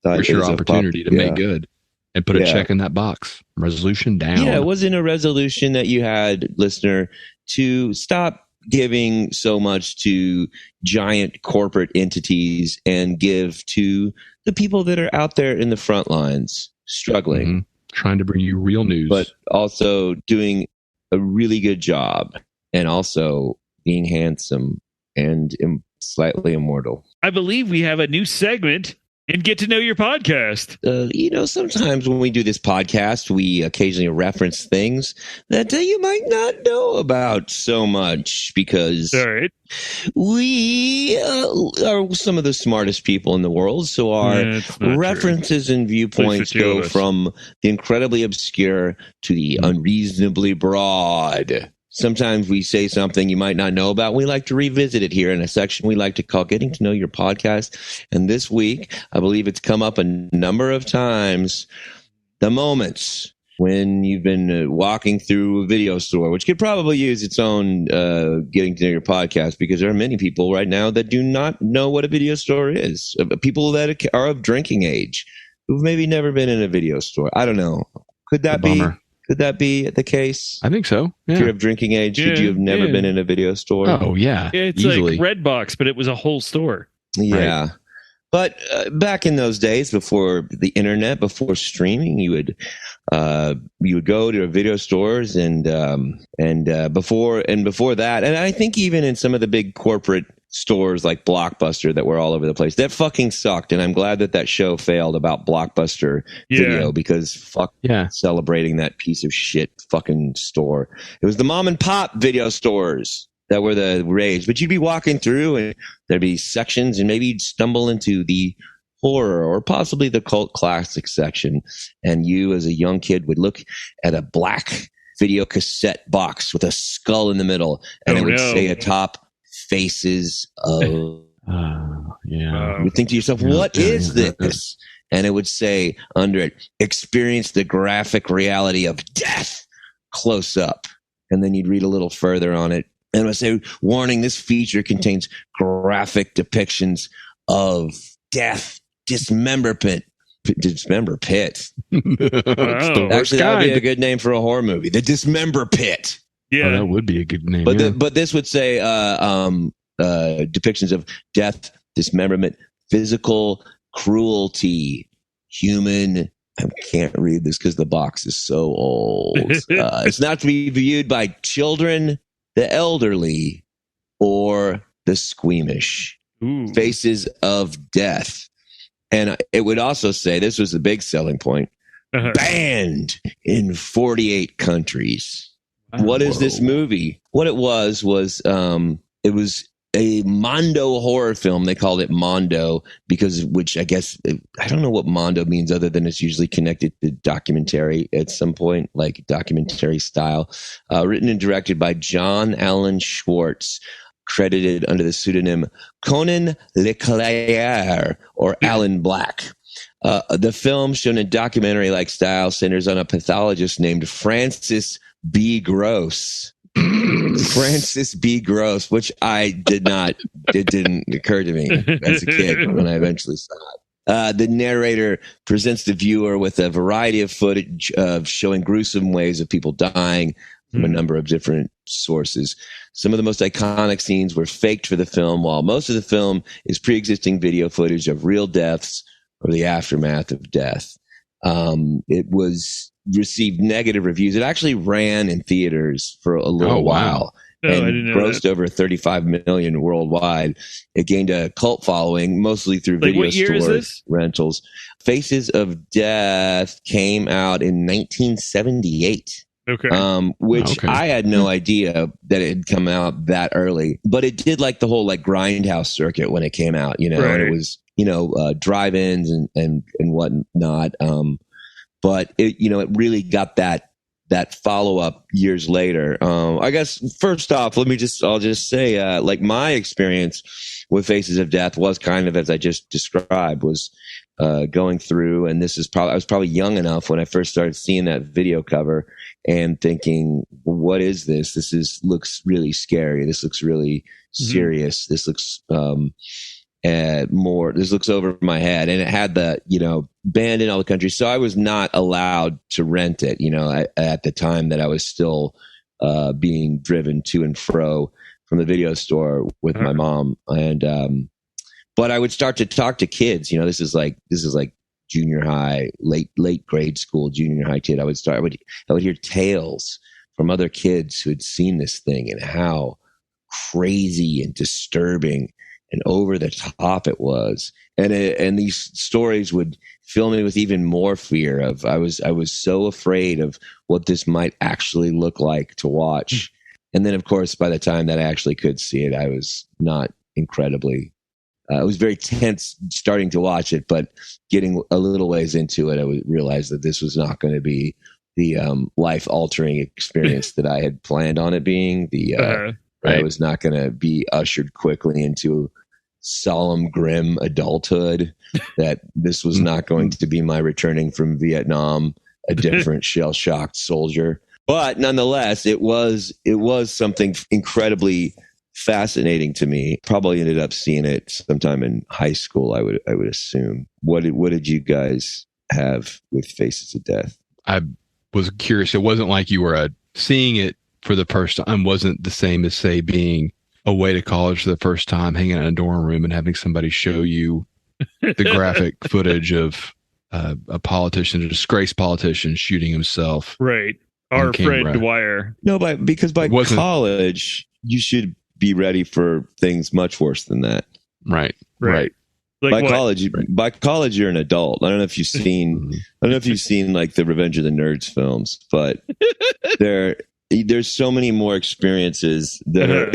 C: here's your opportunity to make good and put a check in that box. Resolution down.
B: Yeah, it wasn't a resolution that you had, listener, to stop giving so much to giant corporate entities and give to the people that are out there in the front lines struggling.
C: Mm-hmm. Trying to bring you real news.
B: But also doing a really good job and also being handsome and slightly immortal.
D: I believe we have a new segment in Get to Know Your Podcast.
B: Sometimes when we do this podcast, we occasionally reference things that you might not know about so much because we are some of the smartest people in the world. So our references and viewpoints go from the incredibly obscure to the unreasonably broad. Sometimes we say something you might not know about. We like to revisit it here in a section we like to call Getting to Know Your Podcast. And this week, I believe it's come up a number of times, the moments when you've been walking through a video store, which could probably use its own Getting to Know Your Podcast, because there are many people right now that do not know what a video store is. People that are of drinking age who've maybe never been in a video store. I don't know. Could that be? Could that be the case?
C: I think so. Yeah.
B: If you're of drinking age, could you have never been in a video store?
C: Oh, yeah.
D: It's
C: easily.
D: like Redbox, but it was a whole store.
B: Yeah.
C: Right.
B: But back in those days, before the internet, before streaming, you would go to video stores and before that, and I think even in some of the big corporate stores like Blockbuster that were all over the place, that fucking sucked. And I'm glad that show failed about Blockbuster video, because celebrating that piece of shit fucking store. It was the mom and pop video stores that were the rage. But you'd be walking through and there'd be sections, and maybe you'd stumble into the horror or possibly the cult classic section, and you as a young kid would look at a black video cassette box with a skull in the middle, and it would say atop, Faces of. You think to yourself, what is this? And it would say under it, experience the graphic reality of death close up. And then you'd read a little further on it, and it would say, warning, this feature contains graphic depictions of death, dismemberment. Dismember Pit.
C: Actually,
B: that would be a good name for a horror movie. The Dismember Pit.
C: Yeah, that would be a good name.
B: But this would say depictions of death, dismemberment, physical cruelty, human. I can't read this because the box is so old. It's not to be viewed by children, the elderly, or the squeamish.
D: Ooh. Faces
B: of death. And it would also say, this was the big selling point, banned in 48 countries. What is this movie? What it was it was a Mondo horror film. They called it Mondo which I guess, I don't know what Mondo means other than it's usually connected to documentary at some point, like documentary style. Written and directed by John Allen Schwartz, credited under the pseudonym Conan Leclerc or Alan Black. The film, shown in documentary-like style, centers on a pathologist named Francis B. Gross. Francis B. Gross, which it didn't occur to me as a kid when I eventually saw it. The narrator presents the viewer with a variety of footage of showing gruesome ways of people dying from a number of different sources. Some of the most iconic scenes were faked for the film, while most of the film is pre-existing video footage of real deaths or the aftermath of death. It received negative reviews. It actually ran in theaters for a little while and grossed over 35 million worldwide. It gained a cult following, mostly through video store rentals. Faces of Death came out in 1978. Which I had no idea that it had come out that early, but it did like the whole like grindhouse circuit when it came out, and it was, drive-ins and whatnot. But it, it really got that that follow up years later. I guess first off, I'll just say, like my experience with Faces of Death was kind of as I just described, was going through, and I was probably young enough when I first started seeing that video cover and thinking, what is this? Looks really scary. This looks really serious. This looks this looks over my head. And it had the, banned in all the countries. So I was not allowed to rent it, at the time that I was still being driven to and fro from the video store with my mom. And but I would start to talk to kids. This is like junior high, late grade school, junior high kid. I would hear tales from other kids who had seen this thing and how crazy and disturbing and over the top it was. And these stories would fill me with even more fear of, I was so afraid of what this might actually look like to watch. And then of course, by the time that I actually could see it, I was not incredibly, I was very tense starting to watch it, but getting a little ways into it, I realized that this was not going to be the life altering experience that I had planned on it being. I was not going to be ushered quickly into solemn, grim adulthood, that this was not going to be my returning from Vietnam, a different shell-shocked soldier. But nonetheless, it was something incredibly fascinating to me. Probably ended up seeing it sometime in high school, I would assume. What did you guys have with Faces of Death?
C: I was curious. It wasn't like you were seeing it for the first time. Wasn't the same as, say, being away to college for the first time, hanging out in a dorm room and having somebody show you the graphic footage of a politician, a disgraced politician, shooting himself.
D: Right. Our friend Dwyer.
B: No, because by college, you should be ready for things much worse than that.
C: Right.
D: Like
B: by college, you're an adult. I don't know if you've seen like the Revenge of the Nerds films, but there's so many more experiences that are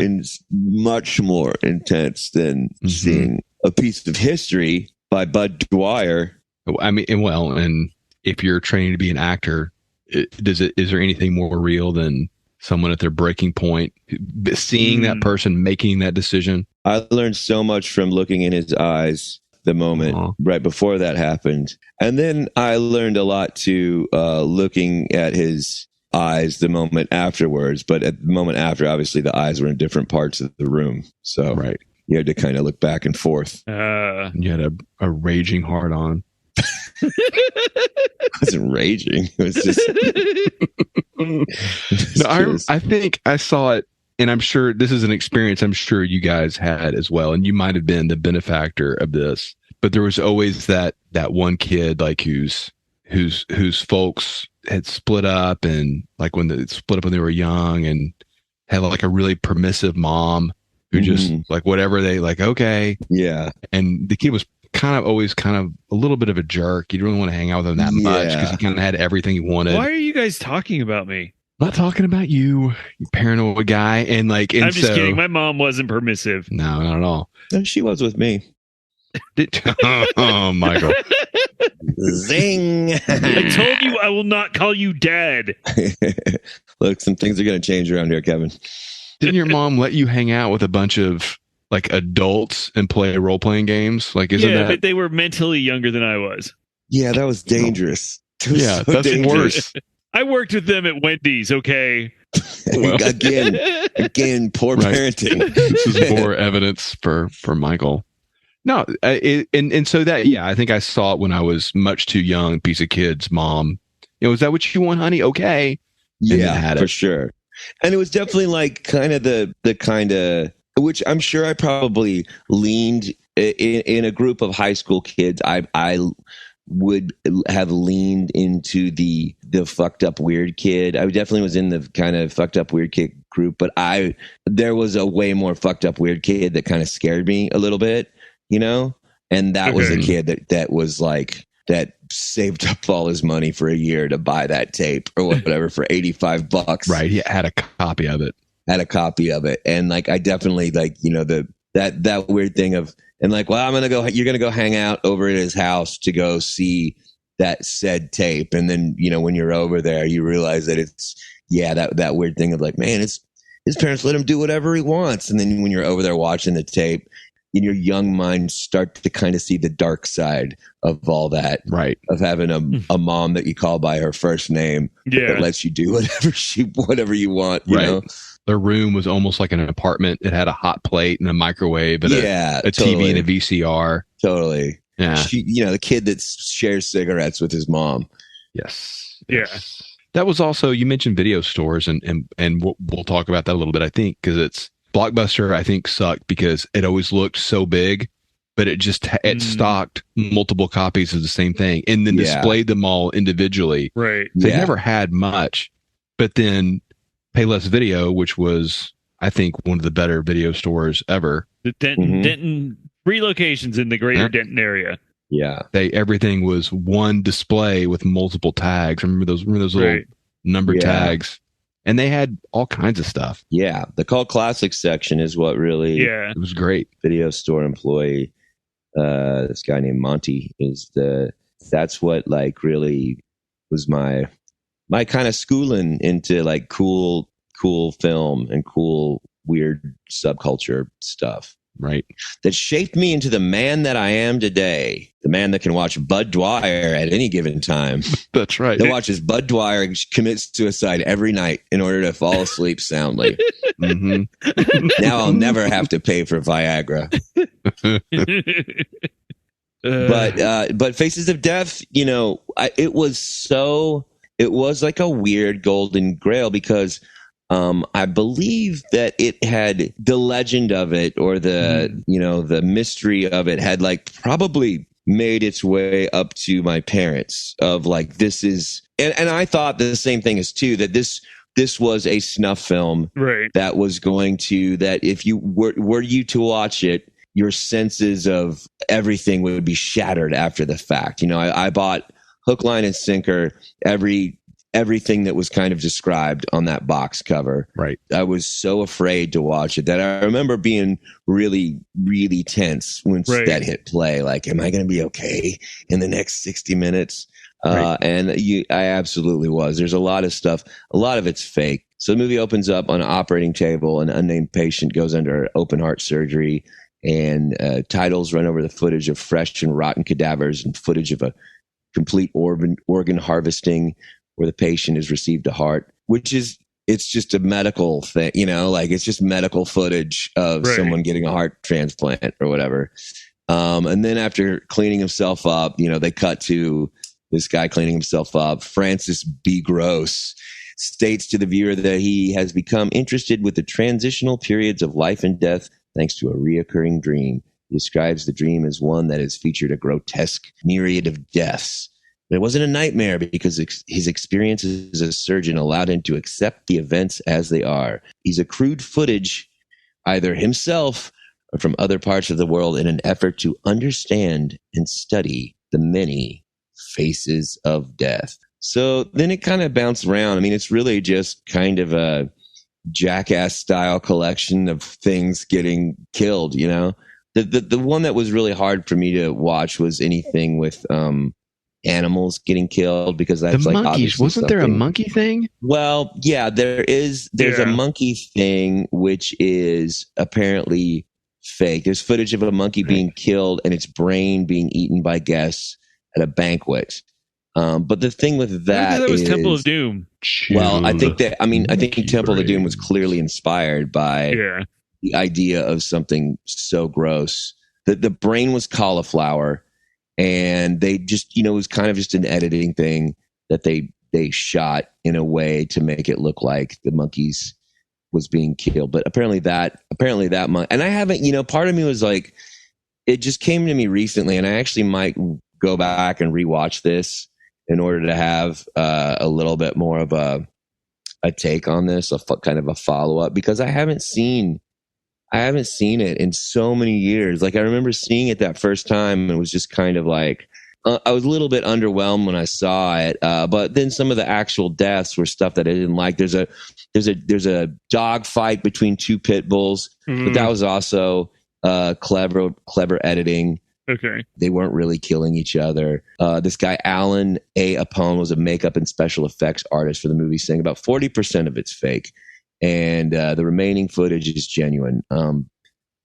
B: much more intense than seeing a piece of history by Bud Dwyer.
C: I mean, and if you're training to be an actor, is there anything more real than someone at their breaking point, seeing that person making that decision?
B: I learned so much from looking in his eyes the moment right before that happened. And then I learned a lot too, looking at his eyes the moment afterwards. But at the moment after, obviously the eyes were in different parts of the room. So you had to kind of look back and forth.
C: You had a raging hard on.
B: It wasn't raging. It was just.
C: I think I saw it, and I'm sure this is an experience I'm sure you guys had as well, and you might have been the benefactor of this. But there was always that one kid like whose folks had split up, and like when they split up when they were young, and had like a really permissive mom who just like whatever they like, okay,
B: yeah,
C: and the kid was always a little bit of a jerk. You didn't really want to hang out with him that much because he kind of had everything he wanted.
D: Why are you guys talking about me?
C: I'm not talking about you paranoid guy. And I'm
D: just kidding. My mom wasn't permissive.
C: No, not at all.
B: No, she was with me.
C: Oh, Michael.
B: Zing.
D: I told you I will not call you dad.
B: Look, some things are going to change around here, Kevin.
C: Didn't your mom let you hang out with a bunch of like adults and play role-playing games? Like, isn't that...
D: but they were mentally younger than I was.
B: Yeah, that was dangerous.
C: That's
B: dangerous.
C: worse.
D: I worked with them at Wendy's, okay?
B: Well, again, poor parenting.
C: This is more evidence for Michael. No, and so that, I think I saw it when I was much too young, piece of kid's mom. Is that what you want, honey? Okay.
B: Yeah, for sure. And it was definitely like kind of the kind of, which I'm sure I probably leaned in a group of high school kids. I would have leaned into the fucked up weird kid. I definitely was in the kind of fucked up weird kid group, but there was a way more fucked up weird kid that kind of scared me a little bit, and that was a kid that was like, that saved up all his money for a year to buy that tape or whatever for $85.
C: Right. He had a copy of it.
B: And like, I definitely like, that weird thing of, and like, well, you're going to go hang out over at his house to go see that said tape. And then, when you're over there, you realize that it's, that weird thing of like, man, his parents let him do whatever he wants. And then when you're over there watching the tape, in your young mind start to kind of see the dark side of all that,
C: right?
B: Of having a mom that you call by her first name that lets you do whatever you want, you know?
C: Their room was almost like an apartment. It had a hot plate and a microwave, and a TV and a VCR.
B: Totally.
C: Yeah.
B: The kid that shares cigarettes with his mom.
C: Yes.
D: Yeah.
C: That was also, you mentioned video stores, and we'll talk about that a little bit, I think, because it's Blockbuster, I think, sucked because it always looked so big, but it stocked multiple copies of the same thing and then displayed them all individually.
D: Right.
C: They never had much, but then Payless Video, which was, I think, one of the better video stores ever.
D: The Denton 3 locations in the greater Denton area.
B: Yeah.
C: Everything was one display with multiple tags. Remember those little number tags? And they had all kinds of stuff.
B: Yeah. The Cult Classics section is what really...
C: It was great.
B: Video store employee, this guy named Monty, that's what like really was my kind of schooling into like cool film and cool weird subculture stuff.
C: Right.
B: That shaped me into the man that I am today. The man that can watch Bud Dwyer at any given time.
C: That's right.
B: That watches Bud Dwyer commit suicide every night in order to fall asleep soundly. Now I'll never have to pay for Viagra. But Faces of Death, it was like a weird golden grail because I believe that it had the legend of it or the mystery of it had like probably made its way up to my parents of like, this is, and I thought the same thing as too, that this was a snuff film that was going to, that if you were you to watch it, your senses of everything would be shattered after the fact. I bought hook, line, and sinker everything that was kind of described on that box cover.
C: Right.
B: I was so afraid to watch it that I remember being really, really tense when that hit play. Like, am I going to be okay in the next 60 minutes? And I absolutely was. There's a lot of stuff. A lot of it's fake. So the movie opens up on an operating table. An unnamed patient goes under open heart surgery, and titles run over the footage of fresh and rotten cadavers and footage of a complete organ harvesting where the patient has received a heart, it's just a medical thing, like it's just medical footage of someone getting a heart transplant or whatever. And then after cleaning himself up, they cut to this guy cleaning himself up. Francis B. Gross states to the viewer that he has become interested with the transitional periods of life and death thanks to a reoccurring dream. He describes the dream as one that has featured a grotesque myriad of deaths. But it wasn't a nightmare because his experience as a surgeon allowed him to accept the events as they are. He's accrued footage, either himself or from other parts of the world, in an effort to understand and study the many faces of death. So then it kind of bounced around. I mean, it's really just kind of a Jackass style collection of things getting killed, The one that was really hard for me to watch was anything with animals getting killed, because that's
C: the
B: like
C: monkeys. Wasn't there a monkey thing?
B: Well, yeah, there's a monkey thing which is apparently fake. There's footage of a monkey being killed and its brain being eaten by guests at a banquet. But the thing with that
D: was Temple of Doom.
B: Well, I think Temple of Doom was clearly inspired by the idea of something so gross. The brain was cauliflower. And they just, it was kind of just an editing thing that they shot in a way to make it look like the monkeys was being killed. But apparently that and I haven't, part of me was like, it just came to me recently, and I actually might go back and rewatch this in order to have a little bit more of a take on this, kind of a follow up, because I haven't seen it in so many years. Like, I remember seeing it that first time and it was just kind of like, I was a little bit underwhelmed when I saw it. But then some of the actual deaths were stuff that I didn't like. There's a dog fight between two pit bulls, but that was also clever editing.
D: Okay.
B: They weren't really killing each other. This guy, Alan A. Apone, was a makeup and special effects artist for the movie, saying about 40% of it's fake. And the remaining footage is genuine.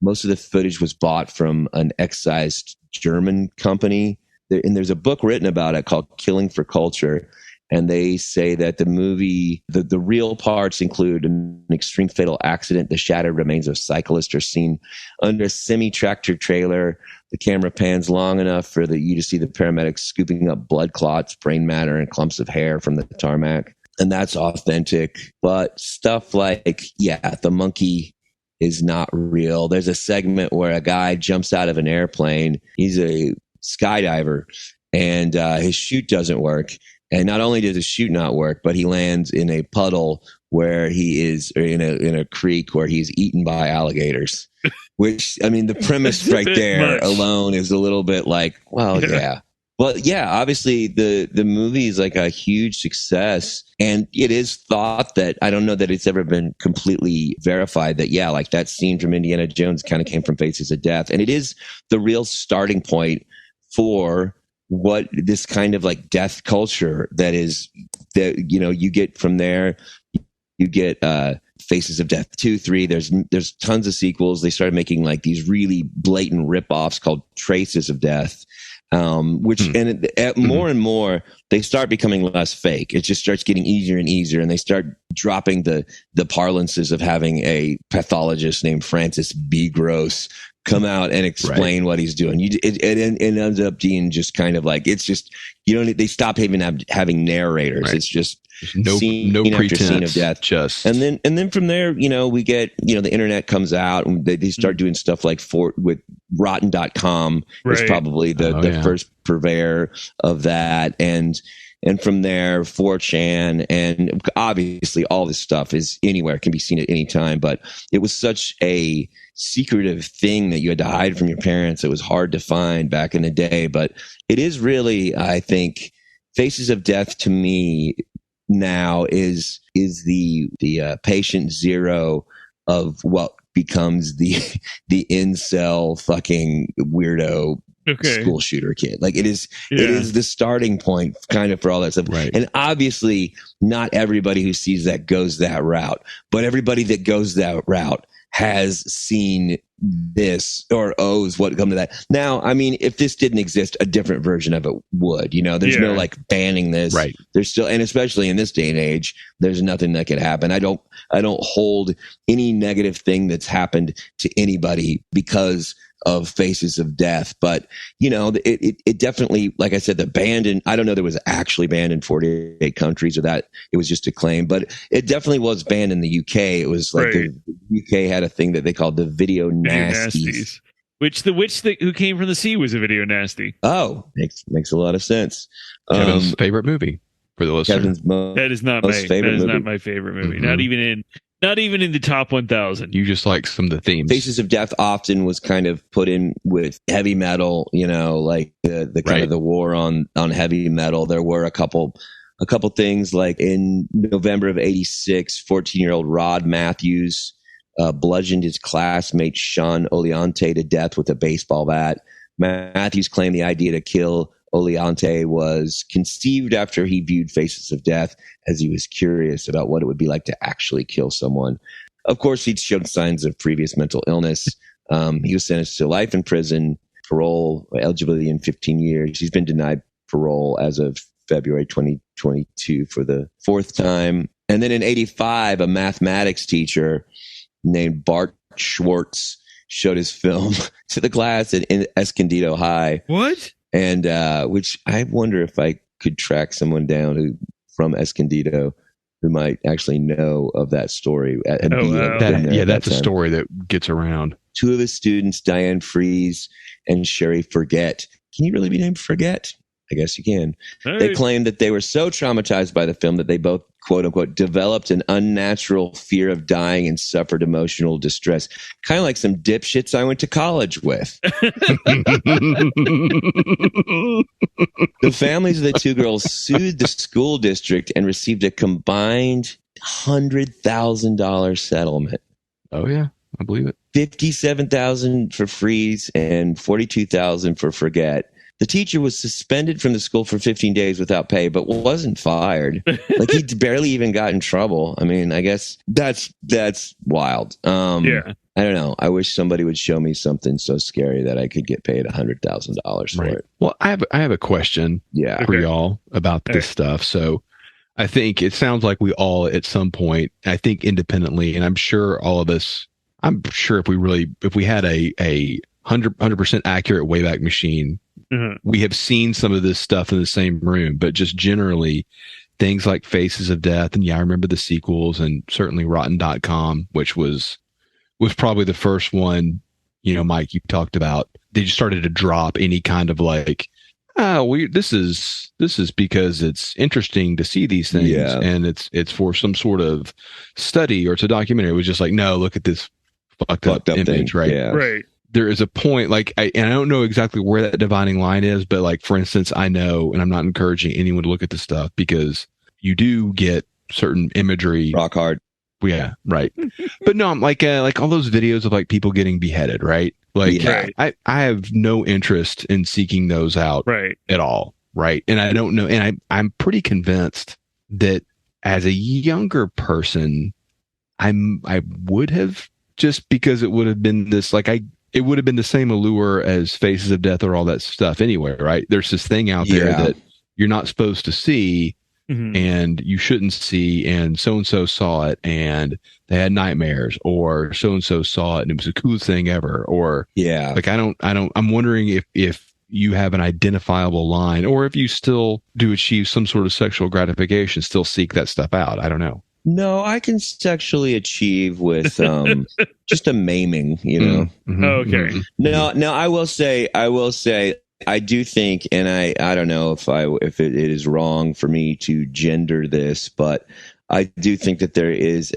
B: Most of the footage was bought from an excised German company. And there's a book written about it called Killing for Culture. And they say that the movie, the real parts include an extreme fatal accident. The shattered remains of a cyclist are seen under a semi-tractor trailer. The camera pans long enough for you to see the paramedics scooping up blood clots, brain matter, and clumps of hair from the tarmac. And that's authentic. But stuff like, the monkey is not real. There's a segment where a guy jumps out of an airplane. He's a skydiver, and his chute doesn't work. And not only does his chute not work, but he lands in a puddle where he is, or in a creek where he's eaten by alligators. Which, I mean, the premise right there alone is a little bit like, well, yeah. But yeah, obviously the movie is like a huge success, and it is thought that, I don't know that it's ever been completely verified that, like that scene from Indiana Jones kind of came from Faces of Death. And it is the real starting point for what this kind of like death culture that you get from there. You get Faces of Death 2, 3. There's tons of sequels. They started making like these really blatant ripoffs called Traces of Death. More and more they start becoming less fake. It just starts getting easier and easier, and they start dropping the parlances of having a pathologist named Francis B. Gross come out and explain what he's doing. It ends up being just kind of like, it's just, they stop even having narrators. Right. It's just
C: no pretense,
B: scene of death. And then from there, we get, the internet comes out, and they start doing stuff like with Rotten.com is probably the first purveyor of that. And from there, 4chan, and obviously all this stuff is anywhere, can be seen at any time. But it was such a secretive thing that you had to hide from your parents. It was hard to find back in the day. But it is really, I think, Faces of Death to me now is the patient zero of what becomes the incel fucking weirdo school shooter kid. Like it is the starting point kind of for all that stuff.
C: Right.
B: And obviously not everybody who sees that goes that route, but everybody that goes that route has seen this or owes what come to that. Now, I mean, if this didn't exist, a different version of it would, there's no like banning this.
C: Right.
B: There's still, and especially in this day and age, there's nothing that could happen. I don't hold any negative thing that's happened to anybody because of Faces of Death. But, it definitely, like I said, I don't know that it was actually banned in 48 countries or that it was just a claim, but it definitely was banned in the UK. It was like the UK had a thing that they called the video nasties.
D: Which the witch who came from the sea was a video nasty.
B: Oh, makes a lot of sense.
C: Kevin's favorite movie for the listener.
D: That is not my favorite movie. Mm-hmm. Not even in the top 1,000.
C: You just like some of the themes.
B: Faces of Death often was kind of put in with heavy metal, like the kind of the war on heavy metal. There were a couple things like in November of '86, 14-year-old Rod Matthews bludgeoned his classmate Sean Oleante to death with a baseball bat. Matthews claimed the idea to kill Oleante was conceived after he viewed Faces of Death, as he was curious about what it would be like to actually kill someone. Of course, he'd shown signs of previous mental illness. He was sentenced to life in prison, parole eligibility in 15 years. He's been denied parole as of February 2022 for the fourth time. And then in '85, a mathematics teacher named Bart Schwartz showed his film to the class at Escondido High.
D: What?
B: And which I wonder if I could track someone down from Escondido who might actually know of that story.
C: That's a story that gets around.
B: Two of his students, Diane Fries and Sherry Forget. Can you really be named Forget? I guess you can. Hey. They claimed that they were so traumatized by the film that they both, quote unquote, developed an unnatural fear of dying and suffered emotional distress. Kind of like some dipshits I went to college with. The families of the two girls sued the school district and received a combined $100,000 settlement.
C: Oh, yeah. I believe it.
B: 57,000 for freeze and 42,000 for forget. The teacher was suspended from the school for 15 days without pay, but wasn't fired. Like, he barely even got in trouble. I mean, I guess that's wild.
D: Yeah.
B: I don't know. I wish somebody would show me something so scary that I could get paid $100,000 for it.
C: Well, I have a question for y'all about this stuff. So I think it sounds like we all at some point, I think independently, and I'm sure all of us, I'm sure if we had a 100% accurate Wayback Machine, we have seen some of this stuff in the same room, but just generally things like Faces of Death. And I remember the sequels, and certainly Rotten.com, which was probably the first one, Mike, you talked about. They just started to drop any kind of like, this is because it's interesting to see these things, and it's for some sort of study or it's a documentary. It was just like, no, look at this fucked up image, thing. Right?
B: Yeah.
D: Right.
C: There is a point, like, I don't know exactly where that dividing line is, but like, for instance, I know, and I'm not encouraging anyone to look at this stuff because you do get certain imagery.
B: Rock hard.
C: Yeah, right. But no, I'm like all those videos of like people getting beheaded, right? Like, I have no interest in seeking those out at all, right? And I don't know, and I'm pretty convinced that as a younger person, I would have, just because it would have been this, like, it would have been the same allure as Faces of Death or all that stuff anyway, right? There's this thing out there that you're not supposed to see, and you shouldn't see, and so-and-so saw it and they had nightmares, or so-and-so saw it and it was the coolest thing ever, or like, I'm wondering if you have an identifiable line, or if you still do achieve some sort of sexual gratification, still seek that stuff out. I don't know.
B: No, I can sexually achieve with just a maiming,
D: Okay.
B: No, I will say, I do think, and I don't know if it is wrong for me to gender this, but I do think that there is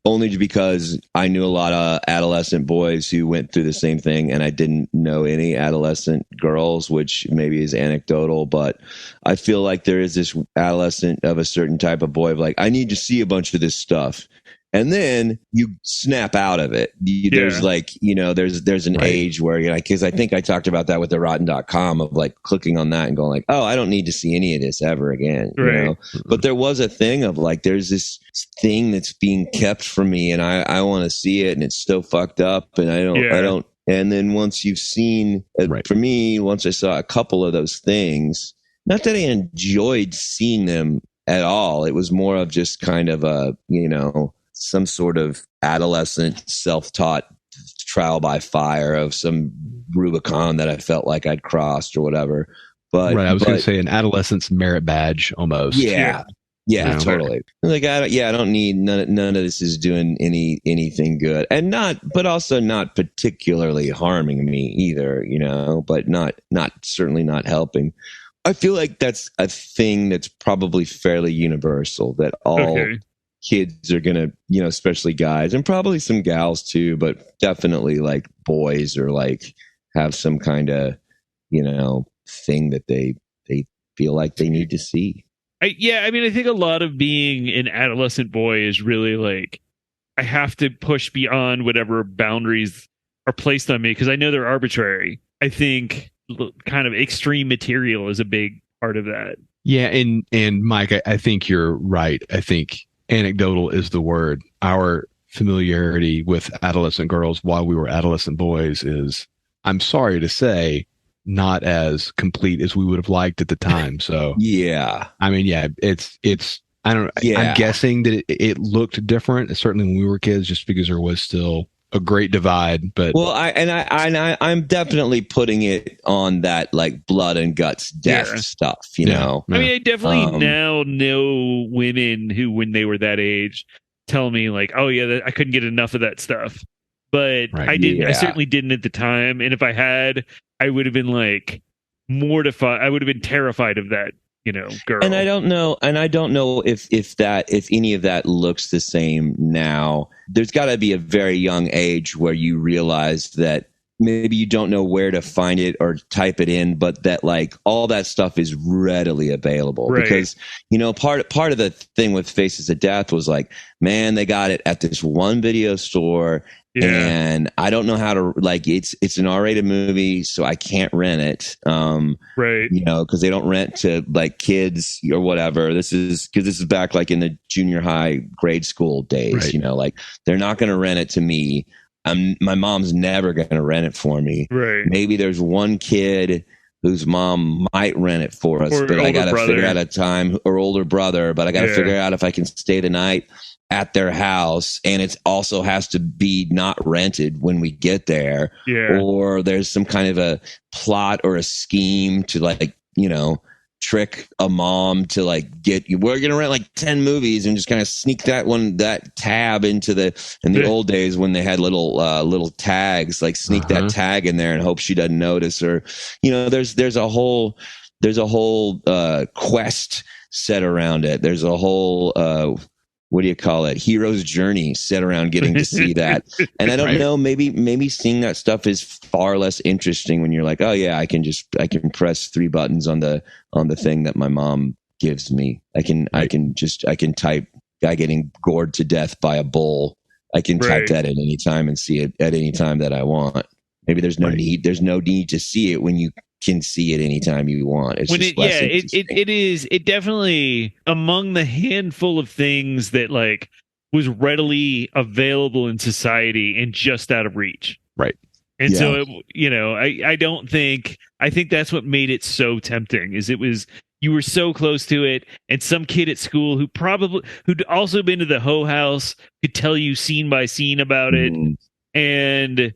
B: only because I knew a lot of adolescent boys who went through the same thing, and I didn't know any adolescent girls, which maybe is anecdotal, but I feel like there is this adolescent of a certain type of boy of like, I need to see a bunch of this stuff. And then you snap out of it. There's like, there's an age where you're like, because I think I talked about that with the Rotten.com of like clicking on that and going like, oh, I don't need to see any of this ever again. But there was a thing of like, there's this thing that's being kept from me, and I want to see it, and it's so fucked up, and I don't. And then once you've seen, for me, once I saw a couple of those things, not that I enjoyed seeing them at all. It was more of just kind of a, some sort of adolescent self-taught trial by fire of some Rubicon that I felt like I'd crossed or whatever. But
C: I was going to say an adolescent's merit badge almost.
B: Yeah, totally. Like, I don't need none of this is doing anything good, and but also not particularly harming me either, but not certainly not helping. I feel like that's a thing that's probably fairly universal, that all kids are going to, especially guys and probably some gals too, but definitely like boys are like have some kind of, thing that they feel like they need to see.
D: I think a lot of being an adolescent boy is really like, I have to push beyond whatever boundaries are placed on me because I know they're arbitrary. I think kind of extreme material is a big part of that.
C: Yeah. And Mike, I think you're right. I think anecdotal is the word. Our familiarity with adolescent girls while we were adolescent boys is, I'm sorry to say, not as complete as we would have liked at the time. So it's I don't know. I'm guessing that it looked different, certainly when we were kids, just because there was still a great divide. But
B: I'm definitely putting it on that like blood and guts death stuff, know.
D: I mean, I definitely now know women who, when they were that age, tell me like, oh yeah, I couldn't get enough of that stuff. But I didn't. I certainly didn't at the time. And if I had, I would have been like mortified. I would have been terrified of that, girl.
B: And I don't know if any of that looks the same now. There's got to be a very young age where you realize that maybe you don't know where to find it or type it in, but that like all that stuff is readily available.
D: Right.
B: Because, you know, part of the thing with Faces of Death was like, man, they got it at this one video store.
D: Yeah.
B: And I don't know how to, like, it's an R-rated movie, so I can't rent it.
D: Right.
B: You know, because they don't rent to like kids or whatever. This is back like in the junior high grade school days.
C: Right.
B: You know, like they're not going to rent it to me. My mom's never going to rent it for me.
D: Right.
B: Maybe there's one kid whose mom might rent it for us,
D: Or
B: but I got to
D: older
B: figure
D: brother.
B: out a time, or older brother, but I got to
D: Yeah.
B: figure out if I can stay the night at their house, and it also has to be not rented when we get there.
D: Yeah.
B: Or there's some kind of a plot or a scheme to, like, you know, trick a mom to like we're gonna rent like 10 movies and just kind of sneak that tab into in the old days when they had little tags, like sneak that tag in there and hope she doesn't notice. Or, you know, there's a whole quest set around it. There's a whole what do you call it? Hero's journey set around getting to see that. And I don't know, maybe seeing that stuff is far less interesting when you're like, oh yeah, I can press 3 buttons on the thing that my mom gives me. I can type guy getting gored to death by a bull. I can type that at any time and see it at any time that I want. Maybe there's no need to see it when you can see it anytime you want. It's
D: it definitely among the handful of things that like was readily available in society and just out of reach.
C: Right.
D: And so I think that's what made it so tempting, is you were so close to it, and some kid at school who'd also been to the Ho House could tell you scene by scene about it, and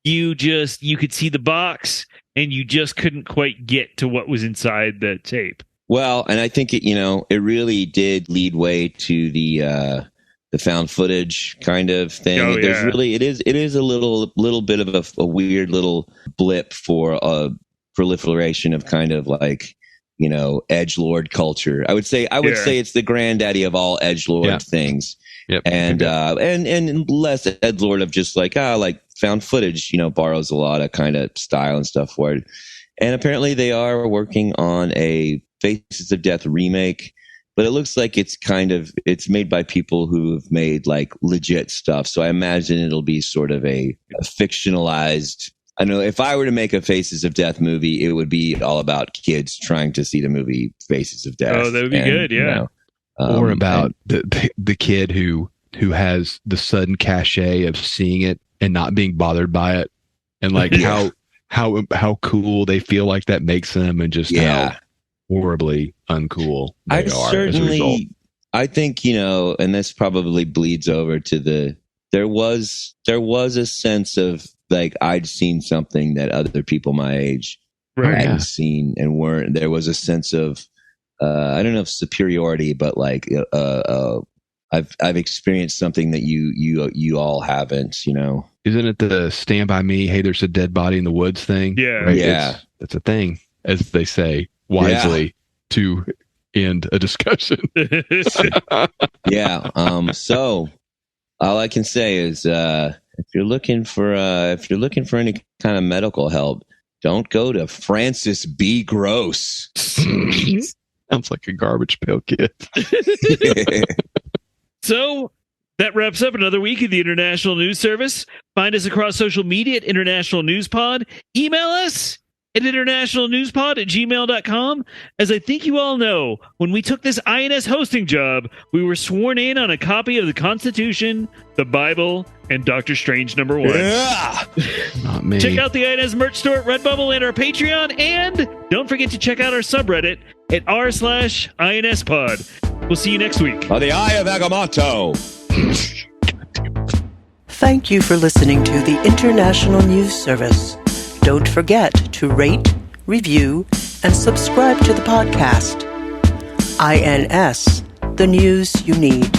D: you could see the box and you just couldn't quite get to what was inside the tape.
B: Well, and I think it really did lead way to the found footage kind of thing.
D: Oh,
B: There's
D: yeah.
B: really it is a little bit of a weird little blip for a proliferation of kind of like, you know, edgelord culture. I would say it's the granddaddy of all edgelord things.
C: Yep.
B: And less edgelord of just like found footage, you know, borrows a lot of kind of style and stuff for it. And apparently they are working on a Faces of Death remake, but it looks like it's made by people who have made like legit stuff. So I imagine it'll be sort of a fictionalized. I know if I were to make a Faces of Death movie, it would be all about kids trying to see the movie Faces of Death.
D: Oh, that would be good. Yeah.
B: You know,
C: or about the kid who has the sudden cachet of seeing it and not being bothered by it, and like how cool they feel like that makes them, and just how horribly uncool they are as a result.
B: I think, you know, and this probably bleeds over to there was a sense of like I'd seen something that other people my age hadn't seen and weren't. There was a sense of I don't know if superiority, but like I've experienced something that you all haven't, you know.
C: Isn't it the Stand By Me, hey, there's a dead body in the woods thing?
D: Yeah.
C: Right?
B: Yeah.
C: That's a thing, as they say wisely to end a discussion.
B: So all I can say is if you're looking for any kind of medical help, don't go to Francis B. Gross.
C: Sounds like a garbage pail kid.
D: So that wraps up another week of the International News Service. Find us across social media at International News Pod. Email us at internationalnewspod@gmail.com. As I think you all know, when we took this INS hosting job, we were sworn in on a copy of the Constitution, the Bible, and Doctor Strange #1.
B: Yeah.
C: Not me.
D: Check out the INS merch store at Redbubble and our Patreon, and don't forget to check out our subreddit at r/INSpod. We'll see you next week.
B: On the Eye of Agamotto.
A: Thank you for listening to the International News Service. Don't forget to rate, review, and subscribe to the podcast. INS, the news you need.